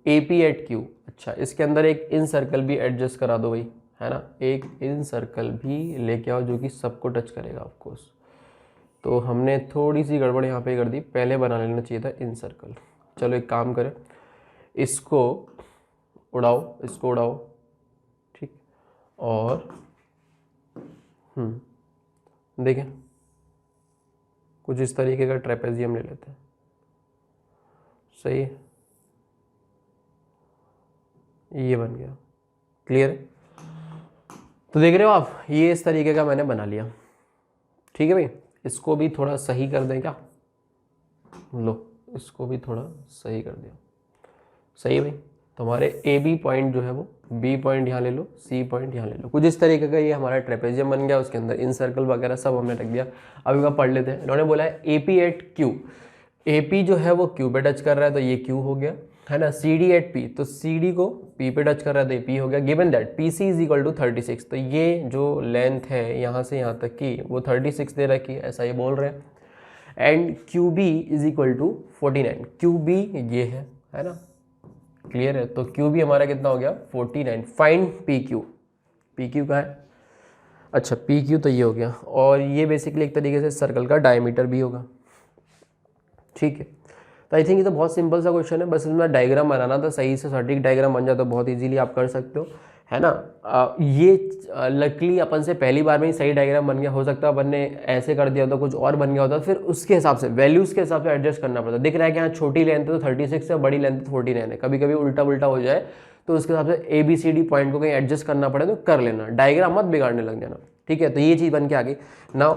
A P at Q. अच्छा, इसके अंदर एक इन सर्कल भी एडजस्ट करा दो भाई, है ना। एक इन सर्कल भी लेके आओ जो कि सबको टच करेगा ऑफकोर्स। तो हमने थोड़ी सी गड़बड़ यहाँ पे कर दी, पहले बना लेना चाहिए था इन सर्कल। चलो एक काम करें, इसको उड़ाओ, ठीक। और देखें कुछ इस तरीके का ट्रेपेजियम ले लेते हैं, सही है, ये बन गया, क्लियर है। तो देख रहे हो आप, ये इस तरीके का मैंने बना लिया, ठीक है भाई। इसको भी थोड़ा सही कर दें क्या, लो इसको भी थोड़ा सही कर दिया, सही है भाई। तो हमारे ए बी पॉइंट जो है वो बी पॉइंट यहाँ ले लो, सी पॉइंट यहाँ ले लो, कुछ इस तरीके का ये हमारा ट्रेपेजियम बन गया। उसके अंदर इन सर्कल वगैरह सब हमने रख दिया। अब एक पढ़ लेते हैं। इन्होंने बोला है A P at Q, A P जो है वो क्यू पे टच कर रहा है तो ये क्यू हो गया, है ना। सी डी एट पी, तो सी डी को पी पे टच कर रहा है तो ये पी हो गया। Given that P C is equal to 36, तो ये जो लेंथ है यहाँ से यहाँ तक की वो 36 दे रखी है, ऐसा ये बोल रहे हैं। And Q B is equal to 49, Q B ये है ना, क्लियर है। तो क्यू बी हमारा कितना हो गया 49। Find P Q, P Q का है, अच्छा पी क्यू तो ये हो गया। और ये बेसिकली एक तरीके से सर्कल का डायमीटर भी होगा, ठीक है। तो आई थिंक ये तो बहुत सिंपल सा क्वेश्चन है, बस इसमें डायग्राम बनाना था, सही से सटीक डायग्राम बन जाए तो बहुत इजीली आप कर सकते हो, है ना। ये लकीली अपन से पहली बार में ही सही डायग्राम बन गया। हो सकता है अपन ने ऐसे कर दिया होता, कुछ और बन गया होता, फिर उसके हिसाब से वैल्यूज़ के हिसाब से एडजस्ट करना पड़ता। दिख रहा है कि यहाँ छोटी लेंथ है तो 36 है, बड़ी लेंथ 49 है। कभी कभी उल्टा उल्टा हो जाए तो उसके हिसाब से A B C D point को कहीं एडजस्ट करना पड़े तो कर लेना, डायग्राम मत बिगाड़ने लग जाना, ठीक है। तो ये चीज़ बन के आ गई। नाउ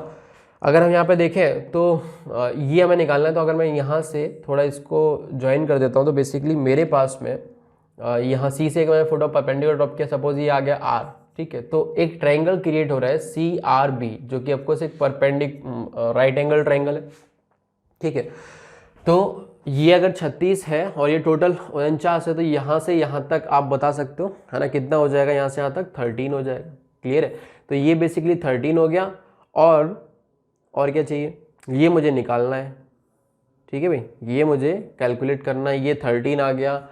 अगर हम यहाँ पे देखें तो ये हमें निकालना है। तो अगर मैं यहाँ से थोड़ा इसको ज्वाइन कर देता हूँ तो बेसिकली मेरे पास में यहाँ सी से एक मैंने फोटो परपेंडिकुलर ड्रॉप किया, सपोज ये आ गया आर, ठीक है। तो एक ट्रायंगल क्रिएट हो रहा है सी आर बी, जो कि ऑफकोर्स एक राइट एंगल ट्रायंगल है, ठीक है। तो ये अगर 36 है और ये टोटल 49 है, तो यहाँ से यहाँ तक आप बता सकते हो, है ना, कितना हो जाएगा, यहाँ से यहाँ तक 13 हो जाएगा, क्लियर है। तो ये बेसिकली 13 हो गया। और क्या चाहिए, ये मुझे निकालना है, ठीक है भाई, ये मुझे कैलकुलेट करना है। ये 13 आ गया,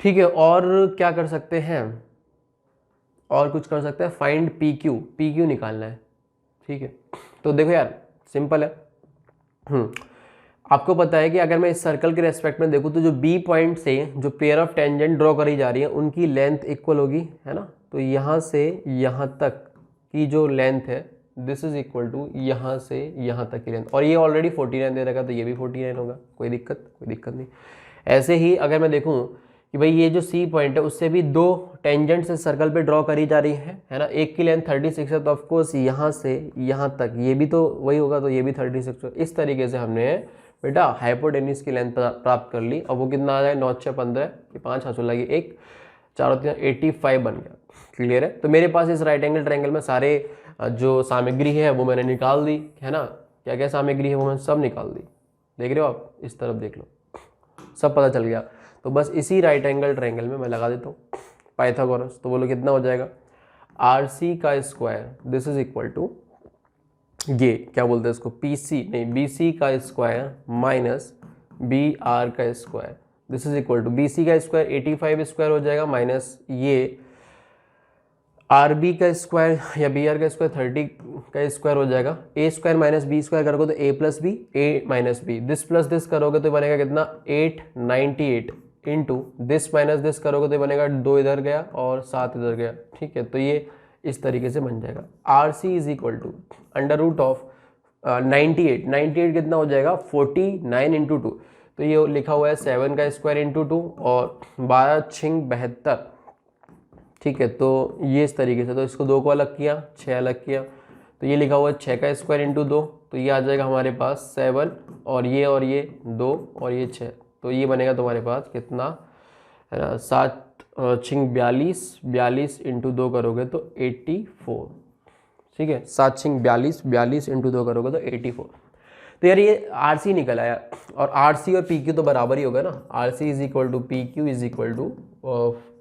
ठीक है। और क्या कर सकते हैं, और कुछ कर सकते हैं, फाइंड पी क्यू निकालना है, ठीक है। तो देखो यार सिंपल है। आपको पता है कि अगर मैं इस सर्कल के रेस्पेक्ट में देखूँ तो जो बी पॉइंट से जो पेयर ऑफ टेंजेंट ड्रॉ करी जा रही है उनकी लेंथ इक्वल होगी, है ना। तो यहाँ से यहाँ तक की जो लेंथ है दिस इज इक्वल टू यहाँ से यहाँ तक की लेंथ, और ये ऑलरेडी 49 दे रखा तो ये भी 49 होगा, कोई दिक्कत नहीं। ऐसे ही अगर मैं देखूँ कि भाई ये जो सी पॉइंट है उससे भी दो टेंजेंट से सर्कल पे ड्रॉ करी जा रही है ना। एक की लेंथ 36 है तो ऑफकोर्स यहाँ से यहाँ तक ये भी तो वही होगा, तो ये भी 36 है। इस तरीके से हमने बेटा हाइपोटेन्यूज की लेंथ प्राप्त कर ली। अब वो कितना आ जाए, 9 6 15, ये 5 हाथ लगी 1 4 3 85 बन गया, क्लियर है। तो मेरे पास इस राइट एंगल ट्रायंगल में सारे जो सामग्री है वो मैंने निकाल दी, है ना। क्या क्या सामग्री है वो मैंने सब निकाल दी, देख रहे हो आप, इस तरफ देख लो, सब पता चल गया। तो बस इसी राइट एंगल ट्रायंगल में मैं लगा देता हूँ पाइथागोरस। तो बोलो कितना हो जाएगा, आर सी का square this is equal to, ये क्या बोलते हैं इसको, पी सी नहीं, बी सी का स्क्वायर माइनस बी आर का square, this is equal to B C का स्क्वायर 85 स्क्वायर हो जाएगा माइनस ये आर बी का स्क्वायर या बी आर का स्क्वायर 30 का स्क्वायर हो जाएगा, A square minus B square करोगे तो A plus B, A minus B, this plus this करोगे तो बनेगा कितना 898 इंटू दिस माइनस दिस करोगे तो बनेगा 2 इधर गया और 7 इधर गया, ठीक है। तो ये इस तरीके से बन जाएगा। R C is equal to under root of 98 कितना हो जाएगा 49 इंटू 2, तो ये लिखा हुआ है 7 का स्क्वायर इंटू 2 और 12 छिंग 72, ठीक है। तो ये इस तरीके से, तो इसको 2 को अलग किया, 6 अलग किया, तो ये लिखा हुआ है 6 का स्क्वायर इंटू 2, तो ये आ जाएगा हमारे पास 7 और ये 2 और ये 6, तो ये बनेगा तुम्हारे पास कितना है ना 7 छिंग 42 इंटू 2 करोगे तो 84, ठीक है। 7 छिंग 42 इंटू 2 करोगे तो 84। तो यार ये आर सी निकल आया, और आर सी और पी क्यू तो बराबर ही होगा ना, R C is equal to P Q is equal to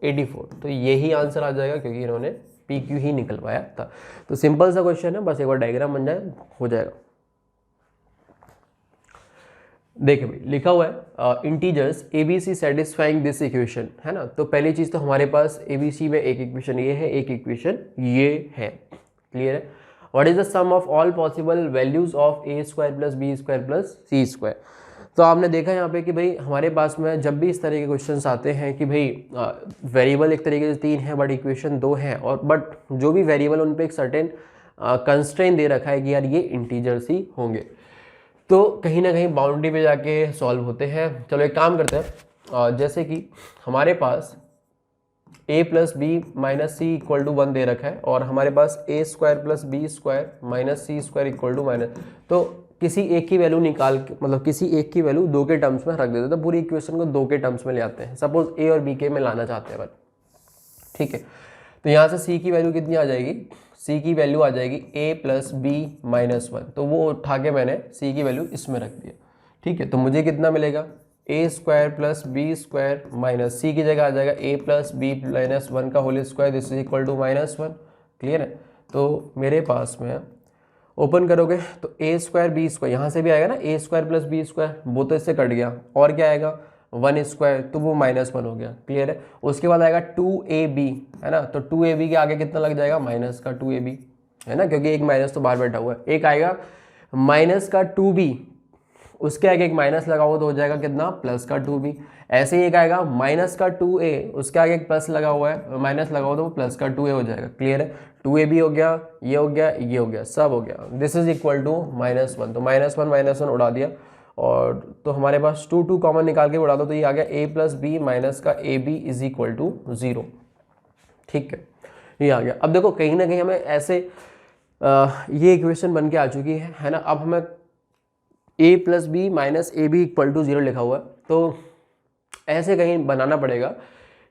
84, तो यही आंसर आ जाएगा क्योंकि इन्होंने पी क्यू ही निकलवाया था। तो सिंपल सा क्वेश्चन है, बस एक बार डायग्राम बन जाए हो जाएगा। देखिए भाई लिखा हुआ है integers A B C satisfying this equation, है ना। तो पहली चीज़ तो हमारे पास ए बी सी में एक इक्वेशन ये है, एक इक्वेशन ये है, क्लियर है। What is the sum of all possible values of A square plus B square plus C square. तो आपने देखा यहाँ पे कि भाई हमारे पास में जब भी इस तरह के क्वेश्चंस आते हैं कि भाई वेरिएबल एक तरीके से 3 है बट इक्वेशन 2 है, और बट जो भी वेरिएबल उन पे एक सर्टेन कंस्ट्रेंट दे रखा है कि यार ये इंटीजर्स ही होंगे, तो कहीं ना कहीं बाउंड्री पे जाके सॉल्व होते हैं। चलो एक काम करते हैं, जैसे कि हमारे पास a plus B minus C equal to 1 दे रखा है और हमारे पास a square plus B square minus C square equal to minus, तो किसी एक की वैल्यू निकाल के, मतलब किसी एक की वैल्यू 2 के टर्म्स में रख देते हैं, तो पूरी इक्वेशन को 2 के टर्म्स में ले आते हैं। सपोज a और b के में लाना चाहते हैं, ठीक है। तो यहाँ से c की वैल्यू कितनी आ जाएगी, c की वैल्यू आ जाएगी a प्लस बी माइनस 1, तो वो उठा के मैंने c की वैल्यू इसमें रख दिया, ठीक है। तो मुझे कितना मिलेगा a square plus B square minus C की जगह आ जाएगा a प्लस बी माइनस 1 का whole square, this is equal to minus 1, clear है। तो मेरे पास में ओपन करोगे तो a स्क्वायर बी स्क्वायर यहाँ से भी आएगा ना, a square plus B square, वो तो इससे कट गया, और क्या आएगा 1 स्क्वायर, तो वो माइनस 1 हो गया, क्लियर है। उसके बाद आएगा 2ab, है ना, तो 2ab के आगे कितना लग जाएगा माइनस का 2ab, है ना, क्योंकि एक माइनस तो बाहर बैठा हुआ है। एक आएगा माइनस का 2b, उसके आगे एक माइनस लगा हुआ तो हो जाएगा कितना प्लस का 2b। ऐसे ही एक आएगा माइनस का 2a, उसके आगे एक प्लस लगा हुआ है, माइनस लगा हुआ तो वो प्लस का 2a हो जाएगा, क्लियर है। 2ab हो गया, ये हो गया, ये हो गया, सब हो गया, दिस इज इक्वल टू -1, तो -1 उड़ा दिया, और तो हमारे पास 2 कॉमन निकाल के उड़ा दो, तो ये आ गया a प्लस बी माइनस का ab इज इक्वल टू 0, ठीक है, ये आ गया। अब देखो कहीं ना कहीं हमें ऐसे ये इक्वेशन बन के आ चुकी है ना। अब हमें a plus B minus A B equal to 0 लिखा हुआ है, तो ऐसे कहीं बनाना पड़ेगा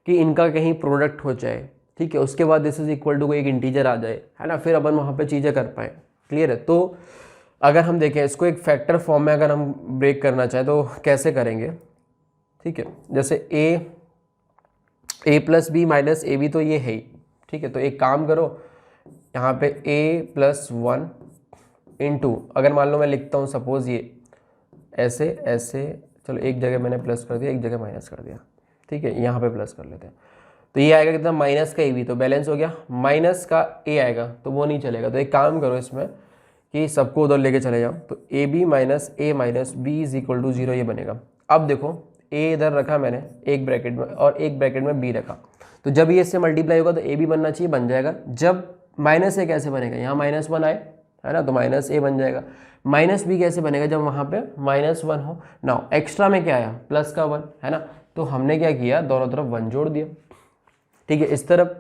कि इनका कहीं प्रोडक्ट हो जाए, ठीक है। उसके बाद दिस इज इक्वल टू कोई एक इंटीजर आ जाए, है ना, फिर अपन वहाँ पे चीज़ें कर पाएँ, क्लियर है। तो अगर हम देखें इसको एक फैक्टर फॉर्म में अगर हम ब्रेक करना चाहें तो कैसे करेंगे, ठीक है। जैसे a plus B minus A B तो ये है ही, ठीक है। तो एक काम करो, यहाँ पे a प्लस 1 इंटू, अगर मान लो मैं लिखता हूँ सपोज ये ऐसे ऐसे, चलो एक जगह मैंने प्लस कर दिया, एक जगह माइनस कर दिया, ठीक है, यहाँ पे प्लस कर लेते हैं, तो ये आएगा कितना माइनस का ए बी, तो बैलेंस हो गया, माइनस का ए आएगा तो वो नहीं चलेगा, तो एक काम करो इसमें कि सबको उधर लेके चले जाओ, तो A B minus A minus B is equal to 0 ये बनेगा। अब देखो ए इधर रखा मैंने एक ब्रैकेट में और एक ब्रैकेट में बी रखा, तो जब ये इससे मल्टीप्लाई होगा तो ए बी बनना चाहिए, बन जाएगा। जब माइनस ए कैसे बनेगा, यहाँ -1 आए, है ना, तो माइनस ए बन जाएगा। माइनस बी कैसे बनेगा, जब वहाँ पे -1 हो ना, एक्स्ट्रा में क्या आया प्लस का 1, है ना, तो हमने क्या किया दोनों तरफ 1 जोड़ दिया, ठीक है। इस तरफ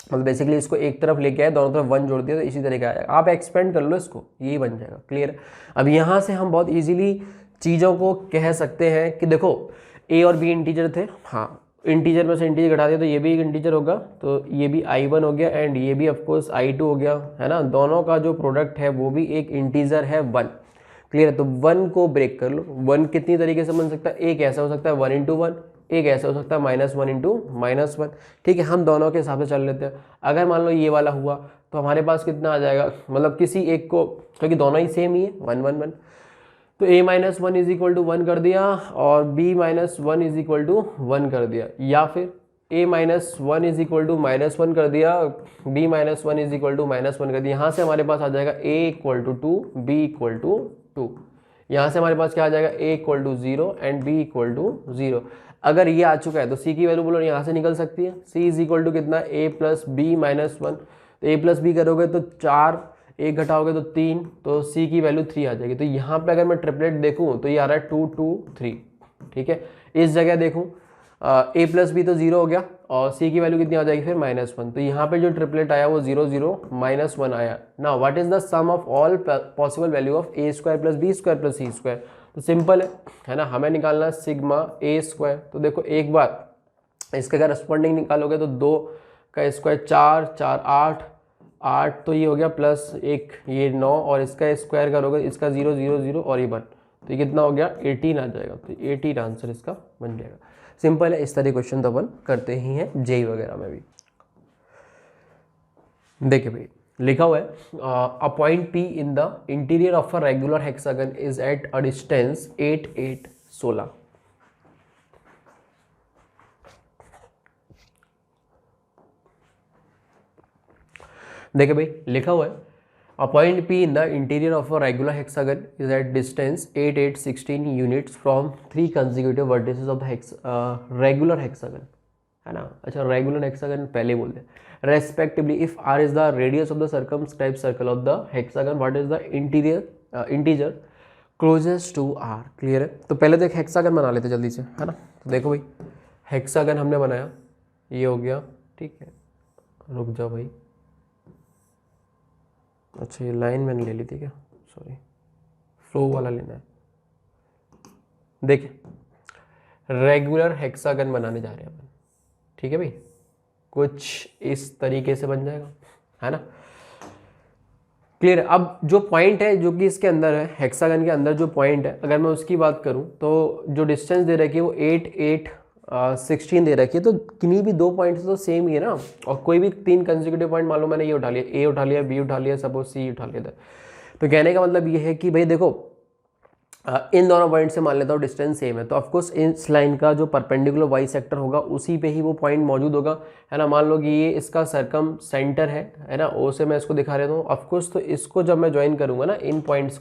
मतलब बेसिकली इसको एक तरफ लेके आए, दोनों तरफ 1 जोड़ दिया, तो इसी तरह का आएगा। आप एक्सपेंड कर लो इसको, यही बन जाएगा, क्लियर। अब यहाँ से हम बहुत इजीली चीज़ों को कह सकते हैं कि देखो a और b इंटीजर थे, हाँ, इंटीजर में से इंटीजर घटा दिया तो ये भी एक इंटीजर होगा, तो ये भी i1 हो गया एंड ये भी ऑफकोर्स i2 हो गया, है ना। दोनों का जो प्रोडक्ट है वो भी एक इंटीजर है 1, क्लियर है। तो 1 को ब्रेक कर लो, 1 कितनी तरीके से बन सकता है, एक ऐसा हो सकता है 1 × 1, एक ऐसा हो सकता है -1 इंटू -1। ठीक है, हम दोनों के हिसाब से चल लेते हैं। अगर मान लो ये वाला हुआ तो हमारे पास कितना आ जाएगा, मतलब किसी एक को, क्योंकि दोनों ही सेम ही है 1 1 1, तो a - 1 इज इक्वल टू 1 कर दिया और b - 1 इज इक्वल टू 1 कर दिया, या फिर a - 1 इज इक्वल टू -1 कर दिया, b - 1 इज इक्वल टू -1 कर दिया। यहाँ से हमारे पास आ जाएगा a equal to 2, b equal to 2। यहाँ से हमारे पास क्या आ जाएगा, a equal to 0 and b equal to 0। अगर ये आ चुका है तो c की वैल्यू बोलो यहाँ से निकल सकती है, c इज इक्वल टू कितना, a प्लस b माइनस 1। तो a प्लस b करोगे तो 4, एक घटाओगे तो 3, तो c की वैल्यू 3 आ जाएगी। तो यहाँ पे अगर मैं ट्रिपलेट देखूँ तो ये आ रहा है 2 2 3। ठीक है, इस जगह देखूँ a प्लस बी तो 0 हो गया और c की वैल्यू कितनी आ जाएगी फिर -1। तो यहाँ पे जो ट्रिपलेट आया वो 0 0 -1 आया। Now what is the sum of all possible value of a square plus B square plus c square. तो सिंपल है ना, हमें निकालना है सिग्मा a स्क्वायर। तो देखो एक बार इसका करस्पॉन्डिंग निकालोगे तो 2 का स्क्वायर 4 4 8 8, तो ये हो गया प्लस एक ये 9, और इसका स्क्वायर करोगे इसका 0 0 0 और ये 1, तो ये कितना हो गया 18 आ जाएगा। तो 18 आंसर इसका बन जाएगा। सिंपल है, इस तरह क्वेश्चन तो अपन करते ही हैं जेई वगैरह में भी। देखिए भाई लिखा हुआ है a point P in the interior of a regular hexagon is at a distance 8 8 16। देखिए भाई लिखा हुआ है a point P in the interior of a regular hexagon is at distance 8 8 16 units from 3 consecutive vertices of the regular hexagon, है ना। अच्छा, regular hexagon पहले बोल दे। Respectively if r is the radius of the circumscribe circle of the hexagon, what is the integer closest to r। क्लियर है, तो पहले तो एक हेक्सागन बना लेते जल्दी से, है ना। तो देखो भाई हेक्सागन हमने बनाया, ये हो गया, ठीक है। रुक जाओ भाई, अच्छा ये लाइन मैंने ले ली थी क्या, सॉरी, फ्लो वाला लेना है। देखिए रेगुलर हेक्सागन बनाने जा रहे हैं अपन, ठीक है भाई, कुछ इस तरीके से बन जाएगा, है ना। क्लियर है। अब जो पॉइंट है जो कि इसके अंदर है, हेक्सागन के अंदर जो पॉइंट है, अगर मैं उसकी बात करूं तो जो डिस्टेंस दे रखी है वो 8 8 16 दे रखी है। तो किन्हीं भी दो पॉइंट्स तो सेम ही है ना, और कोई भी 3 कंसेक्यूटिव पॉइंट मान लो मैंने ये उठा लिया, ए उठा लिया, बी उठा लिया, सपोज सी उठा लिया था। तो कहने का मतलब ये है कि भाई देखो इन दोनों पॉइंट से मान लेता हूँ डिस्टेंस सेम है, तो ऑफकोर्स इस लाइन का जो परपेंडिकुलर वाई सेक्टर होगा उसी पे ही वो पॉइंट मौजूद होगा, है ना। मान लो कि ये इसका सरकम सेंटर है ना, ओ से मैं इसको दिखा रहा हूँ ऑफकोर्स। तो इसको जब मैं ज्वाइन करूँगा ना, इन पॉइंट्स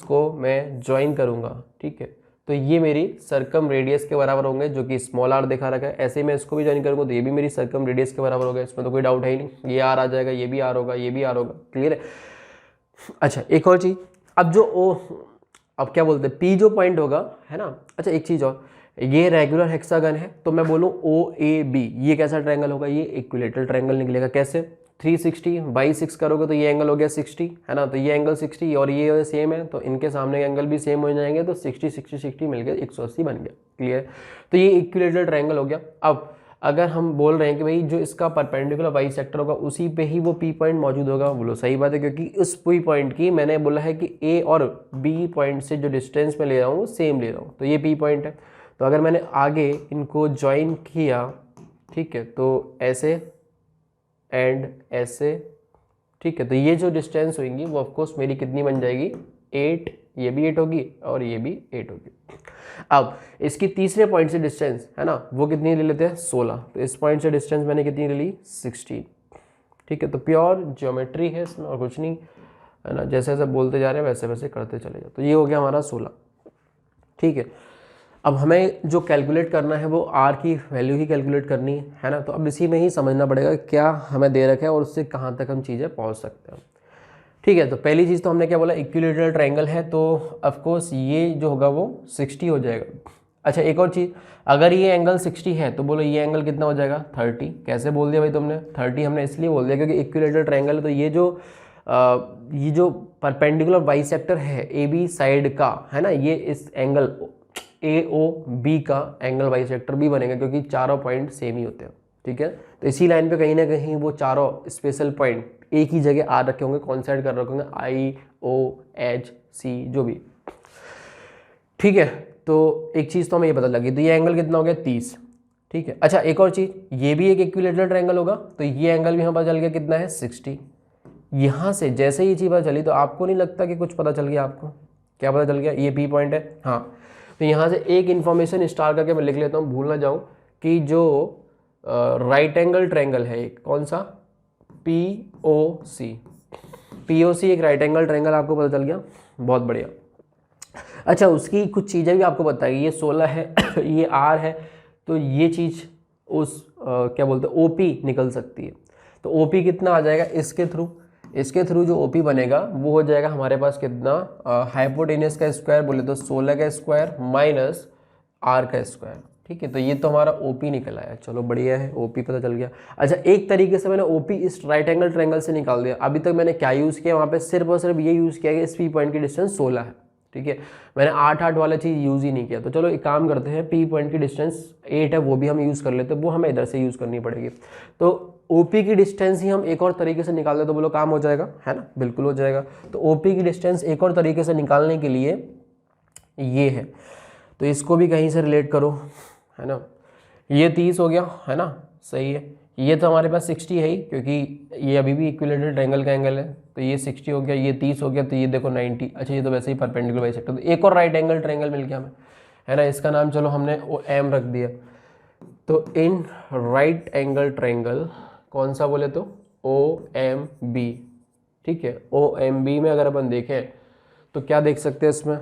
को मैं ज्वाइन करूँगा, ठीक है, तो ये मेरी सरकम रेडियस के बराबर होंगे, जो कि स्मॉल आर दिखा रखा है। ऐसे मैं इसको भी ज्वाइन करूँगा तो ये भी मेरी सरकम रेडियस के बराबर होगा, इसमें तो कोई डाउट है ही नहीं। ये आर आ जाएगा, ये भी आर होगा, ये भी आर होगा, क्लियर है। अच्छा एक और चीज़, अब जो ओ, अब क्या बोलते हैं, पी जो पॉइंट होगा, है ना। अच्छा एक चीज़ और, ये रेगुलर हेक्सागन है तो मैं बोलूँ ओ ए बी, ये कैसा ट्रायंगल होगा, ये इक्विलेटरल ट्रायंगल निकलेगा। कैसे, 360 बाई 6 करोगे तो ये एंगल हो गया 60, है ना। तो ये एंगल 60 और ये सेम है, तो इनके सामने एंगल भी सेम हो जाएंगे, तो 60 60 60 मिलकर 180 बन गया, क्लियर। तो ये इक्विलेटरल ट्रायंगल हो गया। अब अगर हम बोल रहे हैं कि भाई जो इसका परपेंडिकुलर वाई सेक्टर होगा उसी पे ही वो पी पॉइंट मौजूद होगा, बोलो सही बात है, क्योंकि उस पी पॉइंट की मैंने बोला है कि ए और बी पॉइंट से जो डिस्टेंस में ले रहा हूँ वो सेम ले रहा हूँ, तो ये पी पॉइंट है। तो अगर मैंने आगे इनको ज्वाइन किया, ठीक है, तो ऐसे एंड ऐसे, ठीक है, तो ये जो डिस्टेंस होगी वो ऑफकोर्स मेरी कितनी बन जाएगी, 8, ये भी 8 होगी और ये भी 8 होगी। अब इसकी तीसरे पॉइंट से डिस्टेंस, है ना, वो कितनी ले लेते हैं, 16। तो इस पॉइंट से डिस्टेंस मैंने कितनी ले ली, 16, ठीक है। तो प्योर ज्योमेट्री है इसमें और कुछ नहीं, है ना। जैसे जैसे बोलते जा रहे हैं वैसे वैसे करते चले जाओ। तो ये हो गया हमारा 16, ठीक है। अब हमें जो कैलकुलेट करना है वो आर की वैल्यू ही कैलकुलेट करनी है ना। तो अब इसी में ही समझना पड़ेगा क्या हमें दे रखा है और उससे कहाँ तक हम चीज़ें पहुँच सकते हैं, ठीक है। तो पहली चीज़ तो हमने क्या बोला, इक्विलेटरल ट्रायंगल है, तो ऑफकोर्स ये जो होगा वो 60 हो जाएगा। अच्छा एक और चीज़, अगर ये एंगल 60 है तो बोलो ये एंगल कितना हो जाएगा, 30। कैसे बोल दिया भाई तुमने, 30 हमने इसलिए बोल दिया क्योंकि इक्विलेटरल ट्रायंगल है, तो ये जो परपेंडिकुलर बाई सेक्टर है ए बी साइड का, है ना, ये इस एंगल ए ओ बी का एंगल बाई सेक्टर भी बनेगा, क्योंकि चारों पॉइंट सेम ही होते हैं, ठीक है। तो इसी लाइन पे कहीं ना कहीं वो चारों स्पेशल पॉइंट एक ही जगह आ रखे होंगे, कॉन्साइड कर रखे होंगे, आई ओ एच सी जो भी, ठीक है। तो एक चीज़ तो हमें ये पता लगी, तो ये एंगल कितना हो गया 30, ठीक है। अच्छा एक और चीज़, ये भी एक इक्विलेटरल ट्रायंगल होगा, तो ये एंगल भी हमें पता चल गया कितना है 60। यहाँ से जैसे ही चीज़ पता चली तो आपको नहीं लगता कि कुछ पता चल गया? आपको क्या पता चल गया? ये पी पॉइंट है, हाँ। तो यहाँ से एक इन्फॉर्मेशन स्टार करके मैं लिख लेता हूँ, भूल ना जाऊँ, कि जो राइट एंगल ट्रायंगल है एक, कौन सा? POC। POC एक राइट एंगल ट्रायंगल आपको पता चल गया, बहुत बढ़िया। अच्छा उसकी कुछ चीज़ें भी आपको बताएगी, ये 16 है ये R है, तो ये चीज़ उस क्या बोलते हैं OP निकल सकती है। तो OP कितना आ जाएगा इसके थ्रू जो OP बनेगा वो हो जाएगा हमारे पास कितना, हाइपोटेनस का स्क्वायर बोले तो 16 का स्क्वायर माइनस R का स्क्वायर, ठीक है। तो ये तो हमारा OP निकल आया, चलो बढ़िया है, OP पता चल गया। अच्छा एक तरीके से मैंने OP इस राइट एंगल ट्रायंगल से निकाल दिया। अभी तक मैंने क्या यूज़ किया वहाँ पे, सिर्फ और सिर्फ ये यूज़ किया कि इस P पॉइंट की डिस्टेंस 16 है, ठीक है। मैंने 8 वाला चीज़ यूज़ ही नहीं किया। तो चलो एक काम करते हैं, P पॉइंट की डिस्टेंस 8 है वो भी हम यूज़ कर लेते हैं, वो हमें इधर से यूज़ करनी पड़ेगी। तो OP की डिस्टेंस ही हम एक और तरीके से निकाल दे तो बोलो काम हो जाएगा, है ना? बिल्कुल हो जाएगा। तो OP की डिस्टेंस एक और तरीके से निकालने के लिए ये है, तो इसको भी कहीं से रिलेट करो, है ना? ये 30 हो गया, है ना? सही है। ये तो हमारे पास 60 है ही, क्योंकि ये अभी भी इक्विलेटरल ट्रायंगल का एंगल है, तो ये 60 हो गया, ये 30 हो गया, तो ये देखो 90। अच्छा ये तो वैसे ही परपेंडिकुलर बाइसेक्टर, तो एक और राइट एंगल ट्रायंगल मिल गया हमें, है ना? इसका नाम चलो हमने OM रख दिया। तो इन राइट एंगल ट्रायंगल कौन सा बोले तो OMB, ठीक है। OMB में अगर अपन देखें तो क्या देख सकते हैं इसमें,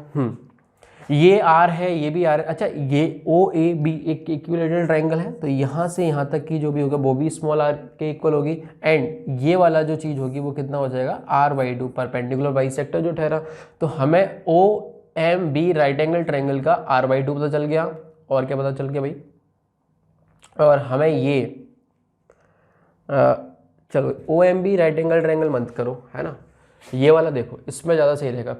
ये R है, ये भी R है। अच्छा ये OAB एक इक्विलेटरल ट्रायंगल है, तो यहाँ से यहाँ तक की जो भी होगा वो भी स्मॉल r के इक्वल होगी, एंड ये वाला जो चीज़ होगी वो कितना हो जाएगा R/2, परपेंडिकुलर बाइसेक्टर जो ठहरा। तो हमें OMB राइट एंगल ट्रायंगल का R/2 पता चल गया, और क्या पता चल गया भाई, और हमें ये चलो OMB राइट एंगल ट्रायंगल मत करो, है ना? ये वाला देखो, इसमें ज़्यादा सही रहेगा,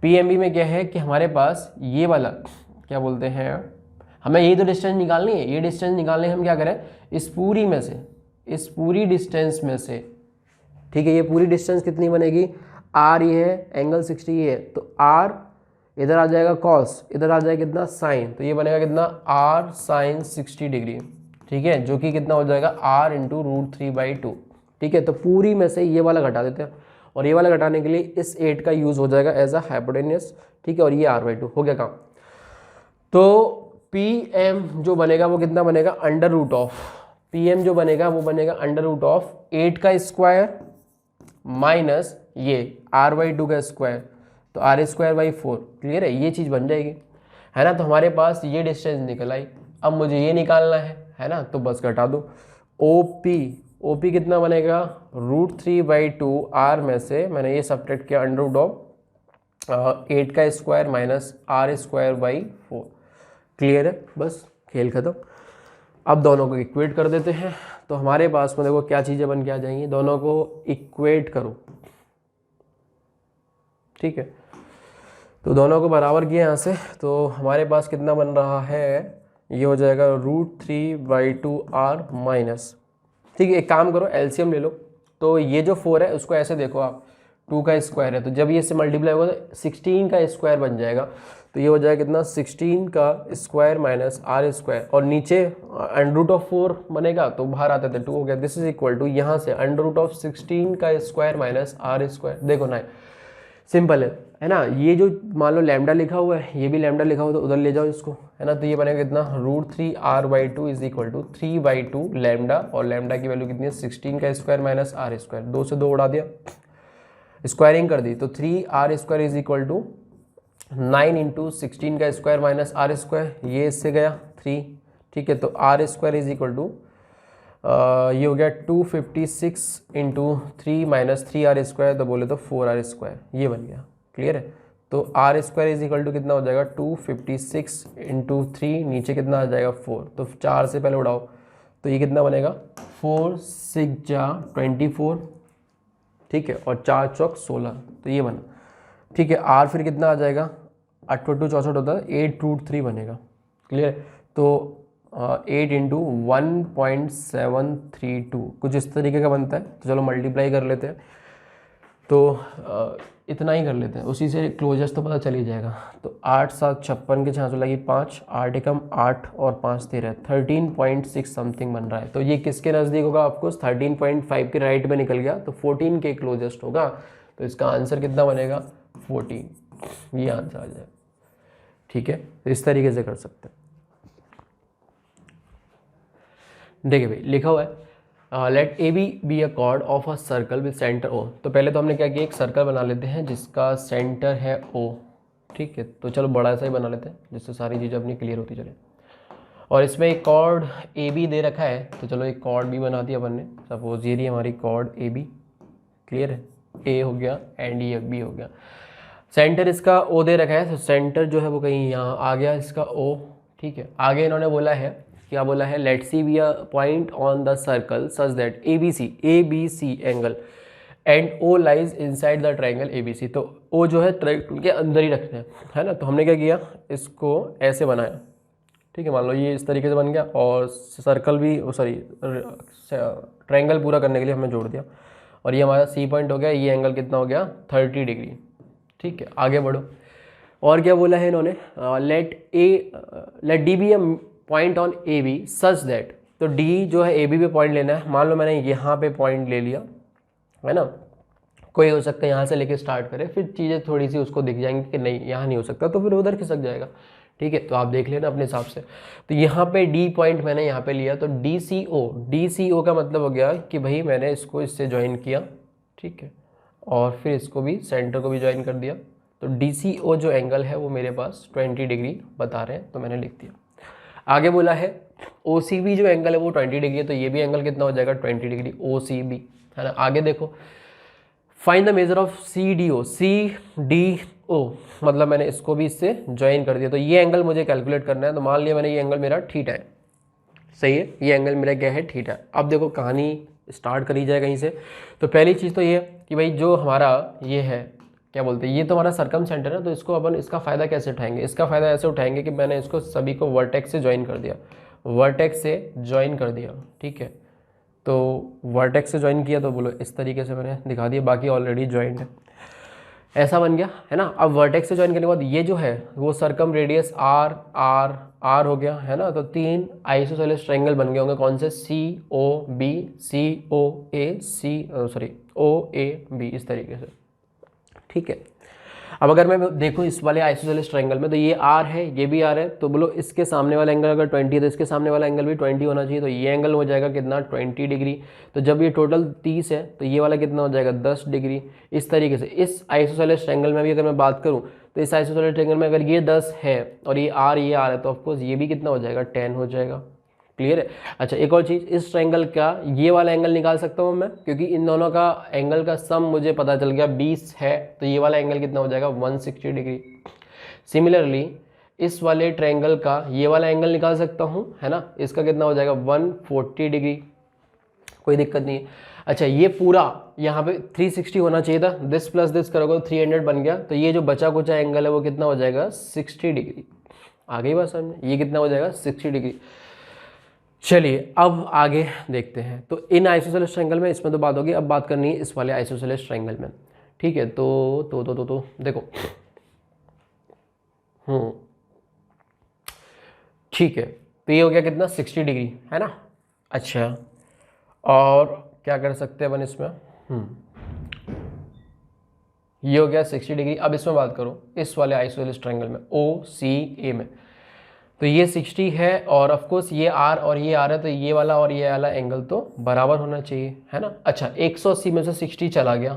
PMB में क्या है कि हमारे पास ये वाला क्या बोलते हैं, हमें ये तो डिस्टेंस निकालनी है, ये डिस्टेंस निकालने हम क्या करें, इस पूरी डिस्टेंस में से, ठीक है। ये पूरी डिस्टेंस कितनी बनेगी, R ये है, एंगल 60 ये है, तो R इधर आ जाएगा cos, इधर आ जाएगा कितना sin, तो ये बनेगा कितना R sin 60 डिग्री, ठीक है, जो कि कितना हो जाएगा R इंटू √3/2, ठीक है। तो पूरी में से ये वाला घटा देते हैं, और ये वाला घटाने के लिए इस 8 का यूज़ हो जाएगा एज अ हाइपोटेन्यूस, ठीक है, और ये R/2 हो गया काम। तो PM जो बनेगा वो कितना बनेगा, PM जो बनेगा वो बनेगा √8 का स्क्वायर माइनस ये R/2 का स्क्वायर, तो R²/4, क्लियर है, ये चीज़ बन जाएगी, है ना? तो हमारे पास ये डिस्टेंस निकल आई। अब मुझे ये निकालना है ना? तो बस घटा दो। OP कितना बनेगा, √3/2 R में से मैंने ये सब्ट्रैक्ट किया, √8 का स्क्वायर माइनस R²/4, क्लियर है, बस खेल खत्म। अब दोनों को इक्वेट कर देते हैं, तो हमारे पास में देखो क्या चीज़ें बन के आ जाएंगी, दोनों को इक्वेट करो, ठीक है। तो दोनों को बराबर किया यहाँ से, तो हमारे पास कितना बन रहा है, ये हो जाएगा √3/2 R माइनस, ठीक है। एक काम करो एलसीएम ले लो, तो ये जो 4 है उसको ऐसे देखो आप, 2 का स्क्वायर है, तो जब ये इससे मल्टीप्लाई होगा तो 16 का स्क्वायर बन जाएगा, तो ये हो जाएगा कितना 16 का स्क्वायर माइनस R², और नीचे √4 बनेगा तो बाहर आते थे 2 हो गया, दिस इज इक्वल टू यहाँ से √16 का स्क्वायर माइनस R²। देखो ना सिंपल है ना? ये जो मान लो लैम्डा लिखा हुआ है, ये भी लैम्डा लिखा हुआ, तो उधर ले जाओ इसको, है ना? तो ये बनेगा कितना, √3R/2 is equal to 3/2 lambda, और लैम्डा की वैल्यू कितनी है 16 का स्क्वायर माइनस R², 2 से 2 उड़ा दिया, स्क्वायरिंग कर दी, तो 3R² is equal to 9 into 16 का स्क्वायर माइनस R², ये इससे गया 3, ठीक है। तो R² इज इक्वल टू ये हो गया 256 इंटू 3 माइनस 3R², तो बोले तो 4R², ये बन गया, क्लियर है। तो R² इज इक्वल टू कितना हो जाएगा 256 इंटू 3, नीचे कितना आ जाएगा 4, तो 4 से पहले उड़ाओ, तो ये कितना बनेगा 4 6 जा 24, ठीक है, और 4 चौक 16, तो ये बना, ठीक है। R फिर कितना आ जाएगा, 8 2 64 होता है, 8√3 बनेगा, क्लियर। तो 8 इंटू 1.732 कुछ इस तरीके का बनता है, तो चलो मल्टीप्लाई कर लेते हैं। तो इतना ही कर लेते हैं, उसी से क्लोजेस्ट तो पता चल ही जाएगा। तो 8 7 56 के 6 लगी 5, 8 एकम 8 और 5 13, 13.6 समथिंग बन रहा है। तो ये किसके नज़दीक होगा? आपको 13.5 के राइट में निकल गया, तो 14 के क्लोजेस्ट होगा। तो इसका आंसर कितना बनेगा? 14, ये आंसर आ जाएगा। ठीक है, तो इस तरीके से कर सकते हैं। देखिए भाई लिखा हुआ है let A B a chord of a circle with centre O. तो पहले तो हमने क्या किया, एक सर्कल बना लेते हैं जिसका सेंटर है ओ। ठीक है, तो चलो बड़ा सा ही बना लेते हैं जिससे सारी चीज़ें अपनी क्लियर होती चले। और इसमें एक कॉर्ड ए बी दे रखा है, तो चलो एक कॉर्ड भी बना दिया अपन ने। सपोज ये रही हमारी कॉर्ड ए बी, क्लियर है, ए हो गया एंड ये बी हो गया। सेंटर इसका ओ दे रखा है, तो सेंटर जो है वो कहीं यहाँ आ गया इसका ओ। ठीक है, आगे इन्होंने बोला है, क्या बोला है, let C be a point on the circle such that A B C angle and O lies inside the triangle A B C. तो ओ जो है ट्राइंगल के अंदर ही रखना है ना। तो हमने क्या किया, इसको ऐसे बनाया। ठीक है, मान लो ये इस तरीके से बन गया, और सर्कल भी सॉरी ट्राइंगल पूरा करने के लिए हमने जोड़ दिया, और ये हमारा सी पॉइंट हो गया। ये एंगल कितना हो गया? 30 डिग्री। ठीक है, आगे बढ़ो। और क्या बोला है इन्होंने, let D be a point on A B such that. तो डी जो है ए बी पे पॉइंट लेना है। मान लो मैंने यहाँ पे पॉइंट ले लिया है ना, कोई हो सकता है यहाँ से लेके स्टार्ट करे, फिर चीज़ें थोड़ी सी उसको दिख जाएंगी कि नहीं यहाँ नहीं हो सकता, तो फिर उधर खिसक जाएगा। ठीक है, तो आप देख लेना अपने हिसाब से। तो यहाँ पे डी पॉइंट मैंने यहाँ पे लिया, तो डी सी ओ का मतलब हो गया कि भाई मैंने इसको इससे ज्वाइन किया। ठीक है, और फिर इसको भी सेंटर को भी ज्वाइन कर दिया। तो डी सी ओ जो एंगल है वो मेरे पास 20 डिग्री बता रहे हैं, तो मैंने लिख दिया। आगे बोला है ओ सी बी जो एंगल है वो 20 डिग्री है, तो ये भी एंगल कितना हो जाएगा? 20 डिग्री ओ सी बी, है ना। आगे देखो, find the measure of C D O, मतलब मैंने इसको भी इससे ज्वाइन कर दिया। तो ये एंगल मुझे कैलकुलेट करना है। तो मान लिया मैंने ये एंगल मेरा थीटा है, सही है, ये एंगल मेरा क्या है? थीटा। अब देखो कहानी स्टार्ट करी जाए कहीं से। तो पहली चीज़ तो ये कि भाई जो हमारा ये है, क्या बोलते हैं, ये तो हमारा सर्कम सेंटर है। तो इसको अपन इसका फ़ायदा कैसे उठाएंगे? इसका फ़ायदा ऐसे उठाएंगे कि मैंने इसको सभी को वर्टेक्स से ज्वाइन कर दिया, वर्टेक्स से ज्वाइन कर दिया। ठीक है, तो वर्टेक्स से ज्वाइन किया, तो बोलो इस तरीके से मैंने दिखा दिया, बाकी ऑलरेडी ज्वाइंट है, ऐसा बन गया, है ना। अब वर्टेक्स से ज्वाइन करने के बाद ये जो है वो सर्कम रेडियस आर हो गया, है ना। तो 3 आइसोसेलेस ट्रायंगल बन गए होंगे, कौन से? सी O B, C O A, O A B, इस तरीके से। ठीक है, अब अगर मैं देखूं इस वाले आइसोसेलेस ट्रायंगल में, तो ये आर है, ये भी आर है, तो बोलो इसके सामने वाला एंगल अगर 20 है तो इसके सामने वाला एंगल भी 20 होना चाहिए। तो ये एंगल हो जाएगा कितना? 20 डिग्री। तो जब ये टोटल 30 है तो ये वाला कितना हो जाएगा? 10 डिग्री। इस तरीके से इस आइसोसेलेस ट्रायंगल में भी अगर मैं बात करूँ, तो इस आइसोसेलेस ट्रायंगल में अगर ये 10 है और ये आर है, तो ऑफकोर्स ये भी कितना हो जाएगा? 10 हो जाएगा। क्लियर है। अच्छा, एक और चीज़, इस ट्रायंगल का ये वाला एंगल निकाल सकता हूँ मैं, क्योंकि इन दोनों का एंगल का सम मुझे पता चल गया 20 है। तो ये वाला एंगल कितना हो जाएगा? 160 डिग्री। सिमिलरली इस वाले ट्रायंगल का ये वाला एंगल निकाल सकता हूँ, है ना। इसका कितना हो जाएगा? 140 डिग्री, कोई दिक्कत नहीं है। अच्छा, ये पूरा यहाँ पे 360 होना चाहिए था, दिस प्लस दिस करोगे तो 300 बन गया। तो ये जो बचा कुचा एंगल है वो कितना हो जाएगा? 60 डिग्री। आ गई बात समझ में? ये कितना हो जाएगा? 60 डिग्री। चलिए अब आगे देखते हैं। तो इन आइसोसेलेस ट्रायंगल में इसमें तो बात होगी, अब बात करनी है इस वाले आइसोसेलेस ट्रायंगल में। ठीक है, तो देखो, ठीक है, तो ये हो गया कितना? 60 डिग्री, है ना। अच्छा, और क्या कर सकते हैं अपन इसमें? ये हो गया 60 डिग्री। अब इसमें बात करो इस वाले आइसोसेलेस ट्रायंगल में ओ सी ए में, तो ये 60 है, और ऑफ कोर्स ये आर और ये आर है, तो ये वाला और ये वाला एंगल तो बराबर होना चाहिए, है ना। अच्छा, 180 में से 60 चला गया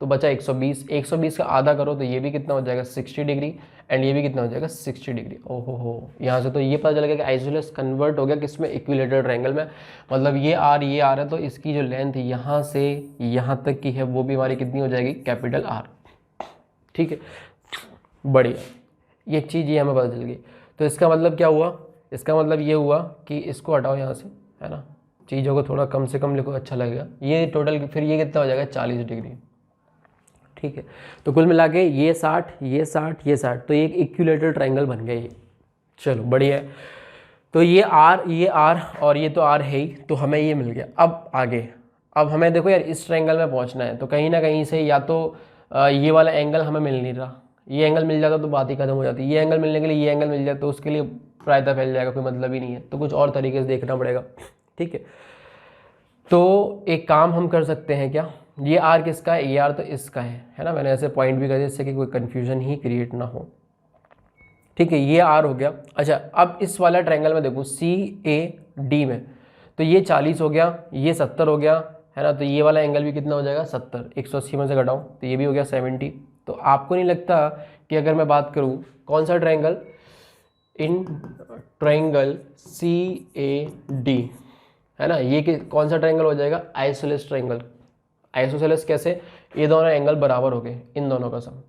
तो बचा 120। 120 का आधा करो तो ये भी कितना हो जाएगा? 60 डिग्री, एंड ये भी कितना हो जाएगा? 60 डिग्री। ओहो हो, यहाँ से तो ये पता चल गया कि आइसोसेलेस कन्वर्ट हो गया किसमें? इक्विलेटरल ट्रायंगल में। मतलब ये आर है, तो इसकी जो लेंथ यहाँ से यहाँ तक की है वो भी हमारी कितनी हो जाएगी? Capital R. ठीक है, बढ़िया, ये चीज़ ये हमें पता चल गई। तो इसका मतलब क्या हुआ? इसका मतलब ये हुआ कि इसको हटाओ यहाँ से, है ना, चीज़ों को थोड़ा कम से कम लिखो, अच्छा लगेगा। ये टोटल फिर ये कितना हो जाएगा? 40 डिग्री। ठीक है, तो कुल मिला के ये 60, ये 60, ये 60, तो एक इक्विलेटरल ट्रायंगल बन गया ये। चलो बढ़िया है। तो ये आर और ये तो आर है ही, तो हमें ये मिल गया। अब आगे, अब हमें देखो यार इस ट्रायंगल में पहुँचना है, तो कहीं ना कहीं से या तो ये वाला एंगल हमें मिल नहीं रहा, ये एंगल मिल जाता तो बात ही खत्म हो जाती। ये एंगल मिलने के लिए ये एंगल मिल जाए तो उसके लिए प्रायता फैल जाएगा, कोई मतलब ही नहीं है, तो कुछ और तरीके से देखना पड़ेगा। ठीक है, तो एक काम हम कर सकते हैं क्या, ये आर किसका है, ए आर तो इसका है ना, मैंने ऐसे पॉइंट भी कर दिया जिससे कि कोई कन्फ्यूजन ही क्रिएट ना हो। ठीक है, ये आर हो गया। अच्छा, अब इस वाला ट्रायंगल में देखो सी ए डी में, तो ये 40 हो गया, ये 70 हो गया, है ना, तो ये वाला एंगल भी कितना हो जाएगा 70, 180 में से घटाऊं तो ये भी हो गया 70। तो आपको नहीं लगता कि अगर मैं बात करूं कौन सा triangle, in triangle C A D, है ना, ये कौन सा ट्रायंगल हो जाएगा, आइसोसेलेस ट्रायंगल। आइसोसेलेस कैसे, ये दोनों एंगल बराबर हो गए, इन दोनों का सम,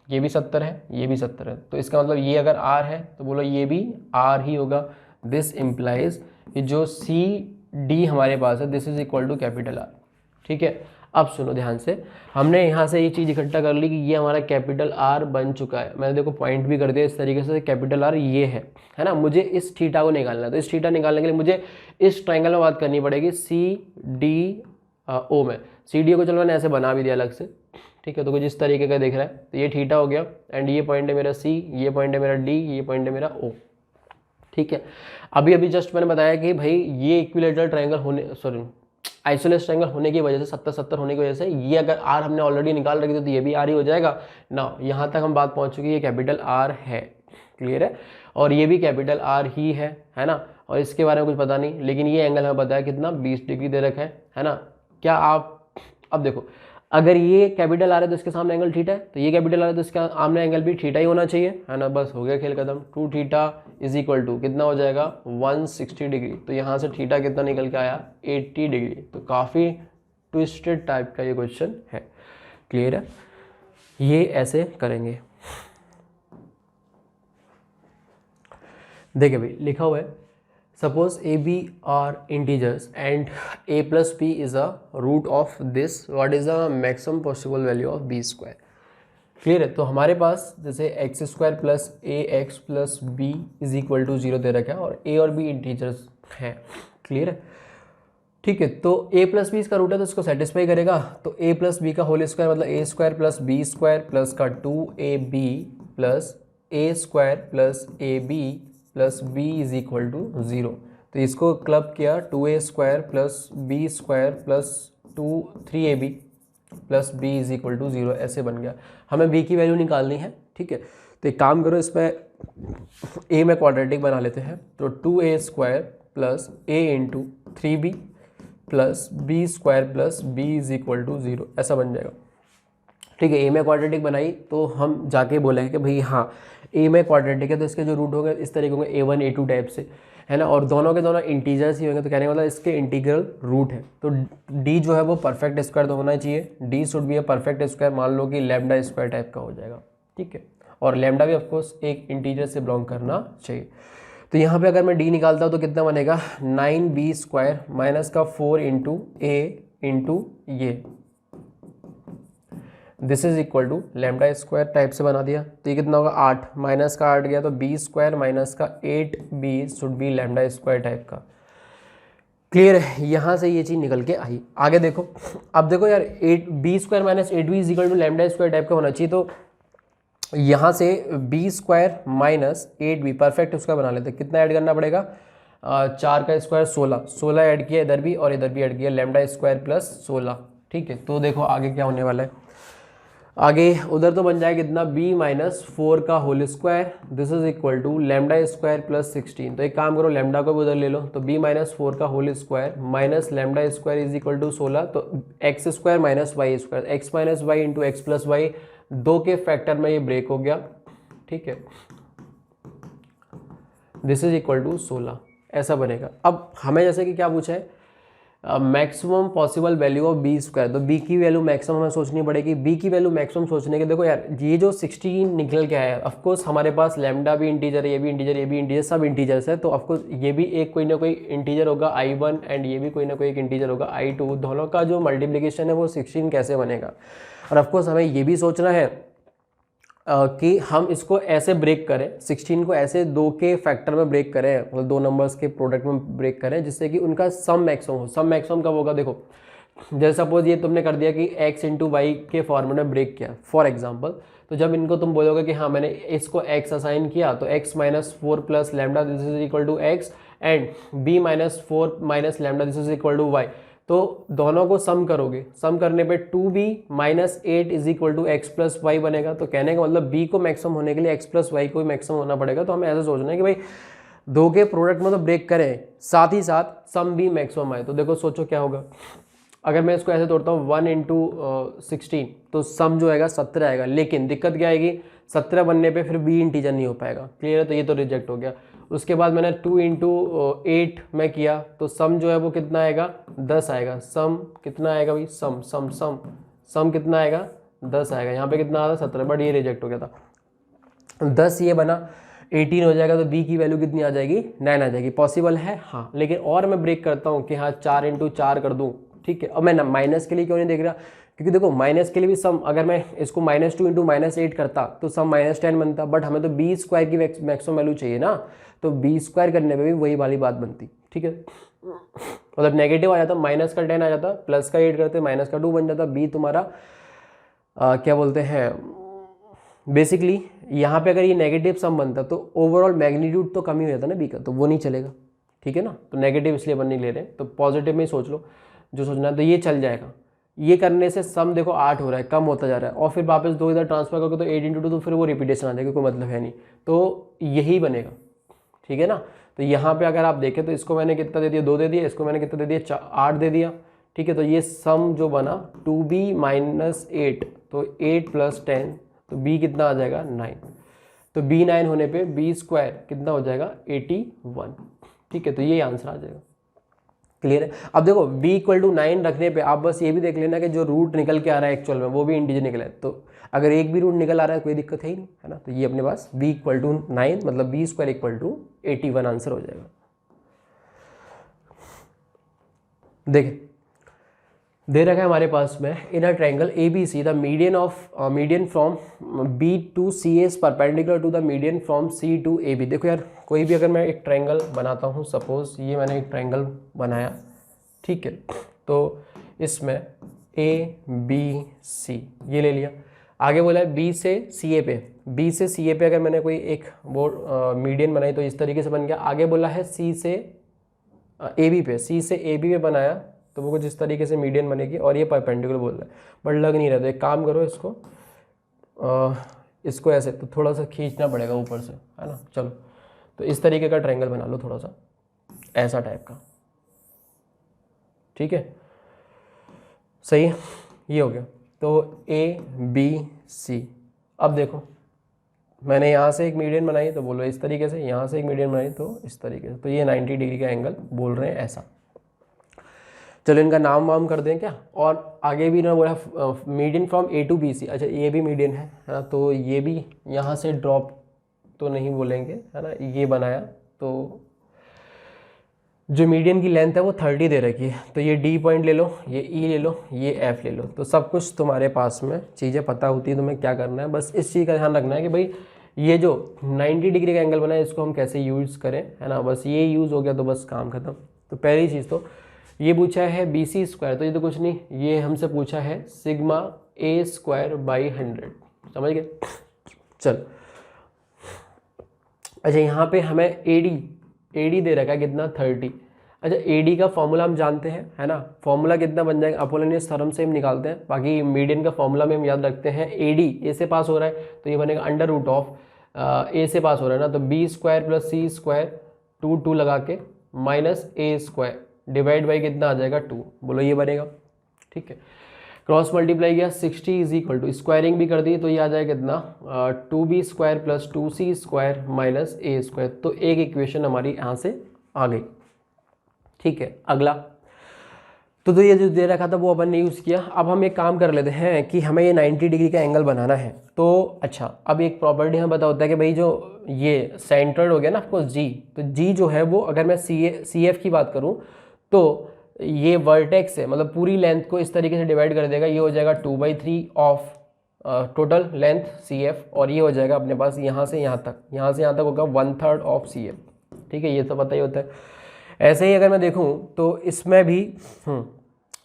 ये भी 70 है, ये भी 70 है, तो इसका मतलब ये अगर R है तो बोलो ये भी R ही होगा। दिस इम्प्लाइज कि जो सी डी हमारे पास है this is equal to capital R। ठीक है, अब सुनो ध्यान से, हमने यहाँ से ये चीज़ इकट्ठा कर ली कि ये हमारा कैपिटल R बन चुका है, मैंने देखो पॉइंट भी कर दिया इस तरीके से, कैपिटल R ये है ना, मुझे इस थीटा को निकालना है, तो इस थीटा निकालने के लिए मुझे इस ट्रायंगल में बात करनी पड़ेगी सी डी ओ में। सी डी ओ को चलो मैंने ऐसे बना भी दिया अलग से, ठीक है, तो कुछ इस तरीके का दिख रहा है, तो ये थीटा हो गया, एंड ये पॉइंट है मेरा सी, ये पॉइंट है मेरा डी, ये पॉइंट है मेरा ओ। ठीक है, अभी जस्ट मैंने बताया कि भाई ये इक्विलेटरल ट्रायंगल होने, सॉरी आइसोलेस ट्रायंगल होने की वजह से 70-70 होने की वजह से ये अगर आर हमने ऑलरेडी निकाल रखी थी तो ये भी आर ही हो जाएगा ना। यहाँ तक हम बात पहुँच चुकी है, ये कैपिटल आर है, क्लियर है, और ये भी कैपिटल आर ही है ना, और इसके बारे में कुछ पता नहीं, लेकिन ये एंगल हमें पता है कितना 20 डिग्री दे रखा है ना। क्या आप अब देखो, अगर ये कैपिटल आ रहा है तो इसके सामने एंगल थीटा है, तो ये कैपिटल आ रहा है तो इसका सामने एंगल भी थीटा ही होना चाहिए, है ना, बस हो गया खेल खत्म। 2 थीटा इज इक्वल टू कितना हो जाएगा 160 डिग्री, तो यहाँ से थीटा कितना निकल के आया 80 डिग्री। तो काफ़ी ट्विस्टेड टाइप का ये क्वेश्चन है, क्लियर है, ये ऐसे करेंगे। देखिए भाई लिखा हुआ है, suppose a b are integers and a plus b is a root of this, what is the maximum possible value of b square। Clear है, तो हमारे पास जैसे X square plus A X plus B is equal to 0 दे रखा है, और a और b इंटीजर्स हैं, क्लियर है। ठीक है, तो a प्लस बी इसका रूट है तो इसको सेटिस्फाई करेगा, तो a प्लस बी का होल स्क्वायर मतलब a square plus B square plus का 2ab plus a square plus A B plus B is equal to 0। तो इसको क्लब किया 2a square plus B square plus 3ab plus B is equal to 0, ऐसे बन गया। हमें b की value निकालनी है, ठीक है, तो एक काम करो, इसमें a में क्वाड्रेटिक बना लेते हैं, तो 2a square plus a into 3b plus B square plus B is equal to 0, ऐसा बन जाएगा। ठीक है, ए में क्वाड्रेटिक बनाई तो हम जाके बोलेंगे कि भाई हाँ ए में क्वाड्रेटिक है, तो इसके जो रूट होंगे इस तरीके होंगे a1 a2 टाइप से, है ना, और दोनों के दोनों इंटीजर्स ही होंगे, तो कहने का मतलब इसके इंटीग्रल रूट है। तो d जो है वो परफेक्ट स्क्वायर तो होना चाहिए, d should be a perfect square, मान लो कि लैम्डा स्क्वायर टाइप का हो जाएगा, ठीक है, और लैम्डा भी ऑफकोर्स एक इंटीजर से बिलोंग करना चाहिए। तो यहाँ पे अगर मैं d निकालता हूँ तो कितना बनेगा 9b स्क्वायर माइनस का 4 इंटू ए इंटू ये, this is equal to lambda square type से बना दिया, तो ये कितना होगा 8, माइनस का 8 गया तो बी स्क्वायर माइनस का 8b should be lambda square type का, क्लियर है। यहाँ से ये चीज़ निकल के आई। आगे देखो, अब देखो यार 8b square minus 8b is equal to lambda square type का होना चाहिए, तो यहाँ से B square minus 8b perfect उसका बना लेते, कितना ऐड करना पड़ेगा 4 का स्क्वायर 16 ऐड किया इधर भी और इधर भी ऐड किया, लैम्डा स्क्वायर प्लस 16, ठीक है। तो देखो आगे क्या होने वाला है, आगे उधर तो बन जाएगा कितना b माइनस 4 का whole square, this is equal to lambda square plus 16। तो एक काम करो लैम्डा को भी उधर ले लो, तो b माइनस 4 का whole square minus lambda square is equal to 16, तो X square minus Y square, X minus Y into X plus Y, 2 के फैक्टर में ये ब्रेक हो गया, ठीक है, दिस इज इक्वल टू 16, ऐसा बनेगा। अब हमें जैसे कि क्या पूछा है maximum possible value of B square, तो बी की वैल्यू मैक्सिमम हमें सोचनी पड़ेगी। बी की वैल्यू मैक्सिमम सोचने के देखो यार ये जो 16 निकल के आया है, ऑफकोर्स हमारे पास लैम्डा भी इंटीजर है, ये भी इंटीजर, ये भी इंटीजर, सब इंटीजर्स है, तो ऑफकोर्स ये भी एक कोई ना कोई इंटीजर होगा I1 एंड ये भी कोई ना कोई एक इंटीजर होगा I2, दोनों का जो मल्टीप्लिकेशन है वो 16 कैसे बनेगा। और ऑफकोर्स हमें ये भी सोचना है कि हम इसको ऐसे ब्रेक करें, 16 को ऐसे 2 के फैक्टर में ब्रेक करें, मतलब 2 नंबर्स के प्रोडक्ट में ब्रेक करें जिससे कि उनका सम मैक्सिमम हो। सम मैक्सिमम कब होगा, देखो जैसे सपोज ये तुमने कर दिया कि x इंटू वाई के फॉर्मेट में ब्रेक किया फॉर एग्जाम्पल, तो जब इनको तुम बोलोगे कि हाँ मैंने इसको x असाइन किया तो x minus four plus lambda this is equal to X and b minus four minus lambda this is equal to Y, तो दोनों को सम करोगे, सम करने पे 2b minus eight is equal to X plus Y बनेगा। तो कहने का मतलब b को मैक्सिमम होने के लिए x प्लस वाई को भी मैक्सिमम होना पड़ेगा। तो हमें ऐसा सोचना है कि भाई दो के प्रोडक्ट में तो ब्रेक करें, साथ ही साथ सम भी मैक्सिमम आए। तो देखो सोचो क्या होगा, अगर मैं इसको ऐसे तोड़ता हूँ 1 इंटू 16 तो सम जो आएगा 17 आएगा, लेकिन दिक्कत क्या आएगी 17 बनने पे फिर b इंटीजर नहीं हो पाएगा। क्लियर है, तो ये तो रिजेक्ट हो गया। उसके बाद मैंने 2 इंटू 8 में किया तो सम जो है वो कितना आएगा 10 आएगा। सम कितना आएगा भाई, सम सम सम सम कितना आएगा 10 आएगा। यहाँ पे कितना आता 17, बट ये रिजेक्ट हो गया था। 10 ये बना 18 हो जाएगा, तो b की वैल्यू कितनी आ जाएगी 9 आ जाएगी। पॉसिबल है हाँ, लेकिन और मैं ब्रेक करता हूँ कि हाँ 4 इंटू 4 कर दूँ, ठीक है। अब मैं माइनस के लिए क्यों नहीं देख रहा, क्योंकि देखो माइनस के लिए भी सम, अगर मैं इसको -2 इंटू -8 करता तो सम -10 बनता, बट हमें तो b स्क्वायर की मैक्सिमम वैल्यू चाहिए ना, तो b स्क्वायर करने पे भी वही वाली बात बनती, ठीक है। मतलब नेगेटिव आ जाता, माइनस का 10 आ जाता, प्लस का 8 करते माइनस का 2 बन जाता, b तुम्हारा क्या बोलते हैं बेसिकली यहाँ पे अगर ये नेगेटिव सम बनता तो ओवरऑल मैग्नीट्यूड तो कम ही हो जाता ना b का, तो वो नहीं चलेगा, ठीक है ना। तो नेगेटिव इसलिए अपन नहीं ले रहे, तो पॉजिटिव में ही सोच लो जो सोचना है। तो ये चल जाएगा, ये करने से सम देखो 8 हो रहा है, कम होता जा रहा है, और फिर वापस 2 इधर ट्रांसफर करोगे तो 8 इंटू 2, तो फिर वो रिपीटेशन आ जाएगी, कोई मतलब है नहीं, तो यही बनेगा, ठीक है ना। तो यहाँ पे अगर आप देखें तो इसको मैंने कितना दे दिया 2 दे दिया, इसको मैंने कितना दे दिया 8 दे दिया, ठीक है। तो ये सम जो बना 2b माइनस 8, तो 8 प्लस 10, तो b कितना आ जाएगा 9, तो b 9 होने पे b स्क्वायर कितना हो जाएगा 81, ठीक है। तो ये आंसर आ जाएगा। क्लियर है। अब देखो b इक्वल टू 9 रखने पे आप बस ये भी देख लेना कि जो रूट निकल के आ रहा है एक्चुअल में वो भी इंटीजर निकला है, तो अगर एक भी रूट निकल आ रहा है कोई दिक्कत है ही नहीं, है ना। तो ये अपने पास b इक्वल टू 9 मतलब b square equal to 81 answer हो जाएगा। देखिए दे रखा है हमारे पास में in a triangle ABC the median from B to C is perpendicular to the median from C to AB। देखो यार कोई भी अगर मैं एक ट्रायंगल बनाता हूँ, सपोज ये मैंने एक ट्रायंगल बनाया, ठीक है, तो इसमें ABC ये ले लिया, आगे बोला है B से CA पे, B से CA पे अगर मैंने कोई एक वो मीडियन बनाई तो इस तरीके से बन गया। आगे बोला है C से AB पे, C से AB पे बनाया तो वो कुछ इस तरीके से मीडियन बनेगी, और ये परपेंडिकुलर बोल रहा है बट लग नहीं रहा। तो एक काम करो इसको ऐसे तो थोड़ा सा खींचना पड़ेगा ऊपर से, है ना। चलो तो इस तरीके का ट्रायंगल बना लो, थोड़ा सा ऐसा टाइप का, ठीक है, सही है, ये हो गया। तो ABC, अब देखो मैंने यहाँ से एक मीडियन बनाई तो बोलो इस तरीके से, यहाँ से एक मीडियन बनाई तो इस तरीके से, तो ये 90 डिग्री का एंगल बोल रहे हैं ऐसा। चलो इनका नाम वाम कर दें क्या। और आगे भी ना बोला median from A to BC, अच्छा ये भी मीडियन है ना, तो ये भी यहाँ से ड्रॉप तो नहीं बोलेंगे, है ना। ये बनाया तो जो मीडियन की लेंथ है वो 30 दे रखी है, तो ये D पॉइंट ले लो, ये E ले लो, ये F ले लो। तो सब कुछ तुम्हारे पास में चीज़ें पता होती है, तुम्हें क्या करना है, बस इस चीज़ का ध्यान रखना है कि भाई ये जो 90 डिग्री का एंगल बना है इसको हम कैसे यूज़ करें, है ना। बस ये यूज़ हो गया तो बस काम खत्म। तो पहली चीज़ तो ये पूछा है BC स्क्वायर, तो ये तो कुछ नहीं, ये हमसे पूछा है सिग्मा A स्क्वायर बाई 100, समझ गए। चल अच्छा यहाँ पे हमें AD दे रखा है कितना 30। अच्छा AD का फॉर्मूला हम जानते हैं, है ना। फॉर्मूला कितना बन जाएगा, अपोलोनियस थ्योरम से हम निकालते हैं, बाकी मीडियन का फॉर्मूला में हम याद रखते हैं। AD A से पास हो रहा है तो ये बनेगा अंडर रूट ऑफ A से पास हो रहा है ना, तो B square plus C square 2 लगा के minus A square divide by कितना आ जाएगा 2, बोलो ये बनेगा, ठीक है। क्रॉस मल्टीप्लाई किया 60 इज इक्वल टू स्क्वायरिंग भी कर दी तो ये आ जाएगा कितना 2b square plus 2c square minus a square. तो एक इक्वेशन हमारी यहाँ से आ गई, ठीक है। अगला तो ये जो दे रखा था वो अपन ने यूज़ किया। अब हम एक काम कर लेते हैं कि हमें ये 90 डिग्री का एंगल बनाना है। तो अच्छा अब एक प्रॉपर्टी हमें पता होता है कि भाई जो ये सेंटर्ड हो गया ना आपको G, तो G जो है वो अगर मैं CF की बात करूँ तो ये वर्टेक्स है, मतलब पूरी लेंथ को इस तरीके से डिवाइड कर देगा, ये हो जाएगा 2/3 ऑफ टोटल लेंथ CF, और ये हो जाएगा अपने पास यहाँ से यहाँ तक होगा 1/3 ऑफ CF, ठीक है। ये तो पता ही होता है। ऐसे ही अगर मैं देखूँ तो इसमें भी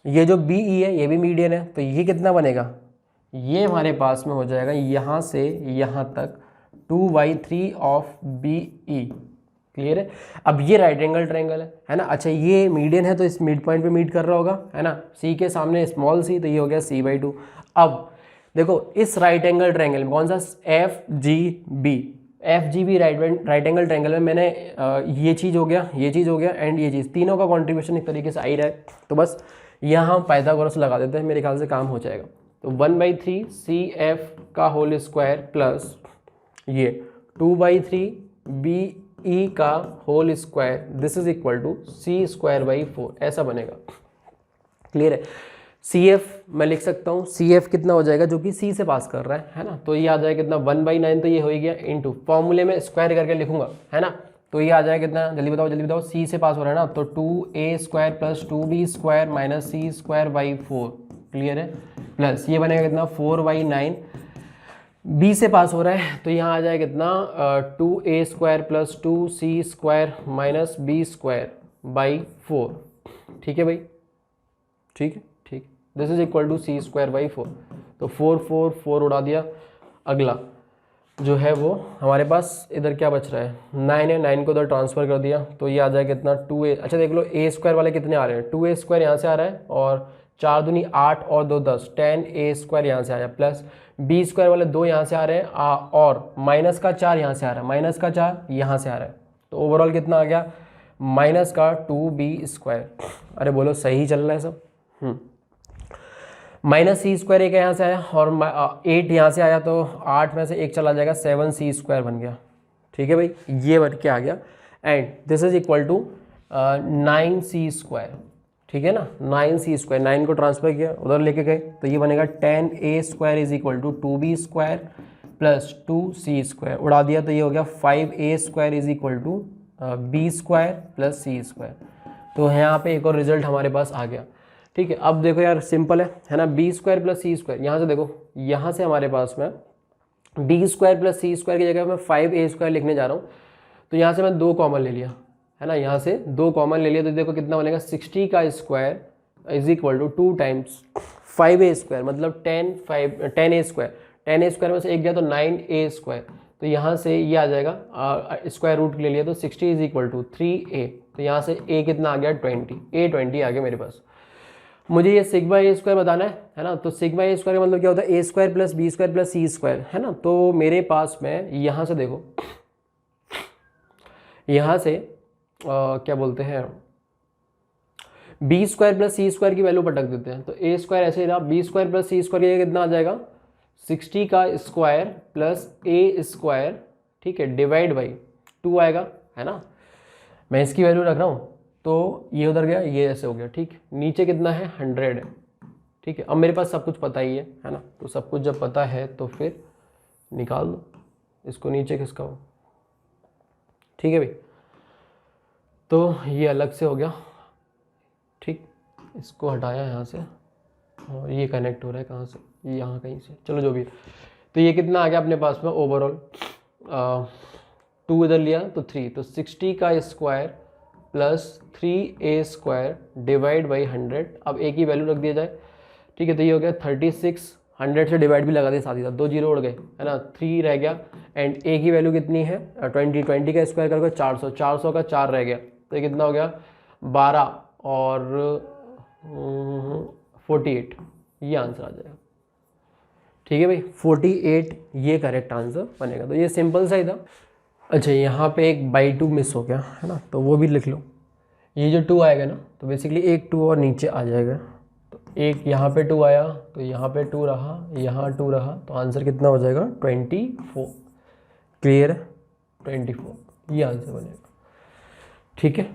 ये जो बी ई है ये भी मीडियन है, तो ये कितना बनेगा, ये हमारे पास में हो जाएगा यहाँ से यहाँ तक 2/3 ऑफ बी ई। क्लियर है। अब ये राइट एंगल ट्रायंगल है ना। अच्छा ये मीडियन है तो इस मिड पॉइंट पे मीट कर रहा होगा, है ना, सी के सामने स्मॉल सी, तो ये हो गया c/2। अब देखो इस राइट एंगल ट्रायंगल में कौन सा, F G B, F G B right angle triangle में मैंने ये चीज़ हो गया, ये चीज़ हो गया एंड ये चीज़, तीनों का कॉन्ट्रीब्यूशन एक तरीके से आ ही रहा है। तो बस यहाँ हम पाइथागोरस लगा देते हैं, मेरे ख्याल से काम हो जाएगा। तो 1/3 सी एफ का होल स्क्वायर प्लस ये 2/3 बी ई का whole square, this is equal to c²/4, ऐसा बनेगा। क्लियर है। सी एफ मैं लिख सकता हूँ, सी एफ कितना हो जाएगा जो कि सी से पास कर रहा है ना, तो ये आ जाएगा कितना 1/9, तो ये हो गया इंटू फॉर्मूले में स्क्वायर करके लिखूंगा, है ना, तो ये आ जाएगा कितना, जल्दी बताओ, सी से पास हो रहा है ना, तो 2a² + 2b² - c²/4। क्लियर है। प्लस ये बनेगा कितना 4/9, बी से पास हो रहा है तो यहाँ आ जाएगा कितना 2a² + 2c² - b²/4। ठीक है भाई, ठीक है, ठीक, this is equal to c²/4। तो 4 उड़ा दिया। अगला जो है वो हमारे पास इधर क्या बच रहा है, 9 है, 9 को उधर ट्रांसफर कर दिया, तो ये आ जाएगा कितना 2a। अच्छा देख लो a² वाले कितने आ रहे हैं, 2a² यहाँ से आ रहा है और 4 दूनी 8 और 2 10, 10a² यहाँ से आया, प्लस b² वाले 2 यहाँ से आ रहे हैं और माइनस का 4 यहाँ से आ रहा है, माइनस का 4 यहाँ से आ रहा है, तो ओवरऑल कितना आ गया माइनस का 2b²। अरे बोलो सही चल रहा है सब। माइनस c² एक यहाँ से आया और 8 यहाँ से आया, तो 8 में से 1 चला जाएगा, 7c² बन गया। ठीक है भाई, ये बन के आ गया and this is equal to 9c²। ठीक है ना, 9c², 9 को ट्रांसफर किया उधर लेके गए, तो ये बनेगा 10a² = 2b² + 2c², उड़ा दिया तो ये हो गया 5a² = b² + c²। तो यहाँ पे एक और रिजल्ट हमारे पास आ गया। ठीक है, अब देखो यार सिंपल है ना, b² + c², यहाँ से देखो, यहाँ से हमारे पास में b² + c² की जगह मैं 5a² लिखने जा रहा हूँ, तो यहाँ से मैं 2 कॉमन ले लिया, है ना, यहाँ से 2 कॉमन ले लिया, तो देखो कितना बनेगा 60 का स्क्वायर = 2 टाइम्स 5a², मतलब 10a², 10a² में से 1 गया तो 9a², तो यहाँ से ये आ जाएगा स्क्वायर रूट ले लिया तो 60 = 3a, तो यहाँ से a कितना आ गया 20 आ गया मेरे पास। मुझे ये σa² बताना है ना, तो σa² का मतलब क्या होता है, a² + b² + c², है ना, तो मेरे पास में यहाँ से देखो, यहाँ से क्या बोलते हैं b² + c² की वैल्यू पटक देते हैं, तो a² ऐसे ही रहा, b² + c² की कितना आ जाएगा 60 का स्क्वायर प्लस a², ठीक है, डिवाइड बाई 2 आएगा, है ना, मैं इसकी वैल्यू रख रहा हूँ, तो ये उधर गया, ये ऐसे हो गया। ठीक, नीचे कितना है 100 है। ठीक है, अब मेरे पास सब कुछ पता ही है ना, तो सब कुछ जब पता है तो फिर निकाल दो इसको, नीचे किसका हो। ठीक है भाई, तो ये अलग से हो गया। ठीक, इसको हटाया यहाँ से और ये कनेक्ट हो रहा है कहाँ से, ये यहाँ कहीं से, चलो जो भी है। तो ये कितना आ गया अपने पास में ओवरऑल, 2 इधर लिया तो 3, तो 60 का square plus 3a² divide by 100। अब a की वैल्यू रख दिया जाए, ठीक है, तो ये हो गया 36, 100 से डिवाइड भी लगा दिया साथ ही साथ, 2 जीरो उड़ गए, है ना, 3 रह गया एंड a की वैल्यू कितनी है 20 का स्क्वायर करके 400, 400 का 4 रह गया, तो ये कितना हो गया 12 और 48, ये आंसर आ जाएगा। ठीक है भाई, 48 ये करेक्ट आंसर बनेगा। तो ये सिंपल सा ही था। अच्छा यहाँ पे एक /2 मिस हो गया, है ना, तो वो भी लिख लो। ये जो 2 आएगा ना, तो बेसिकली एक 2 और नीचे आ जाएगा, तो एक यहाँ पे 2 आया, तो यहाँ पे 2 रहा, यहाँ 2 रहा, तो आंसर कितना हो जाएगा 24। क्लियर है, 24 ये आंसर बनेगा। ठीक है।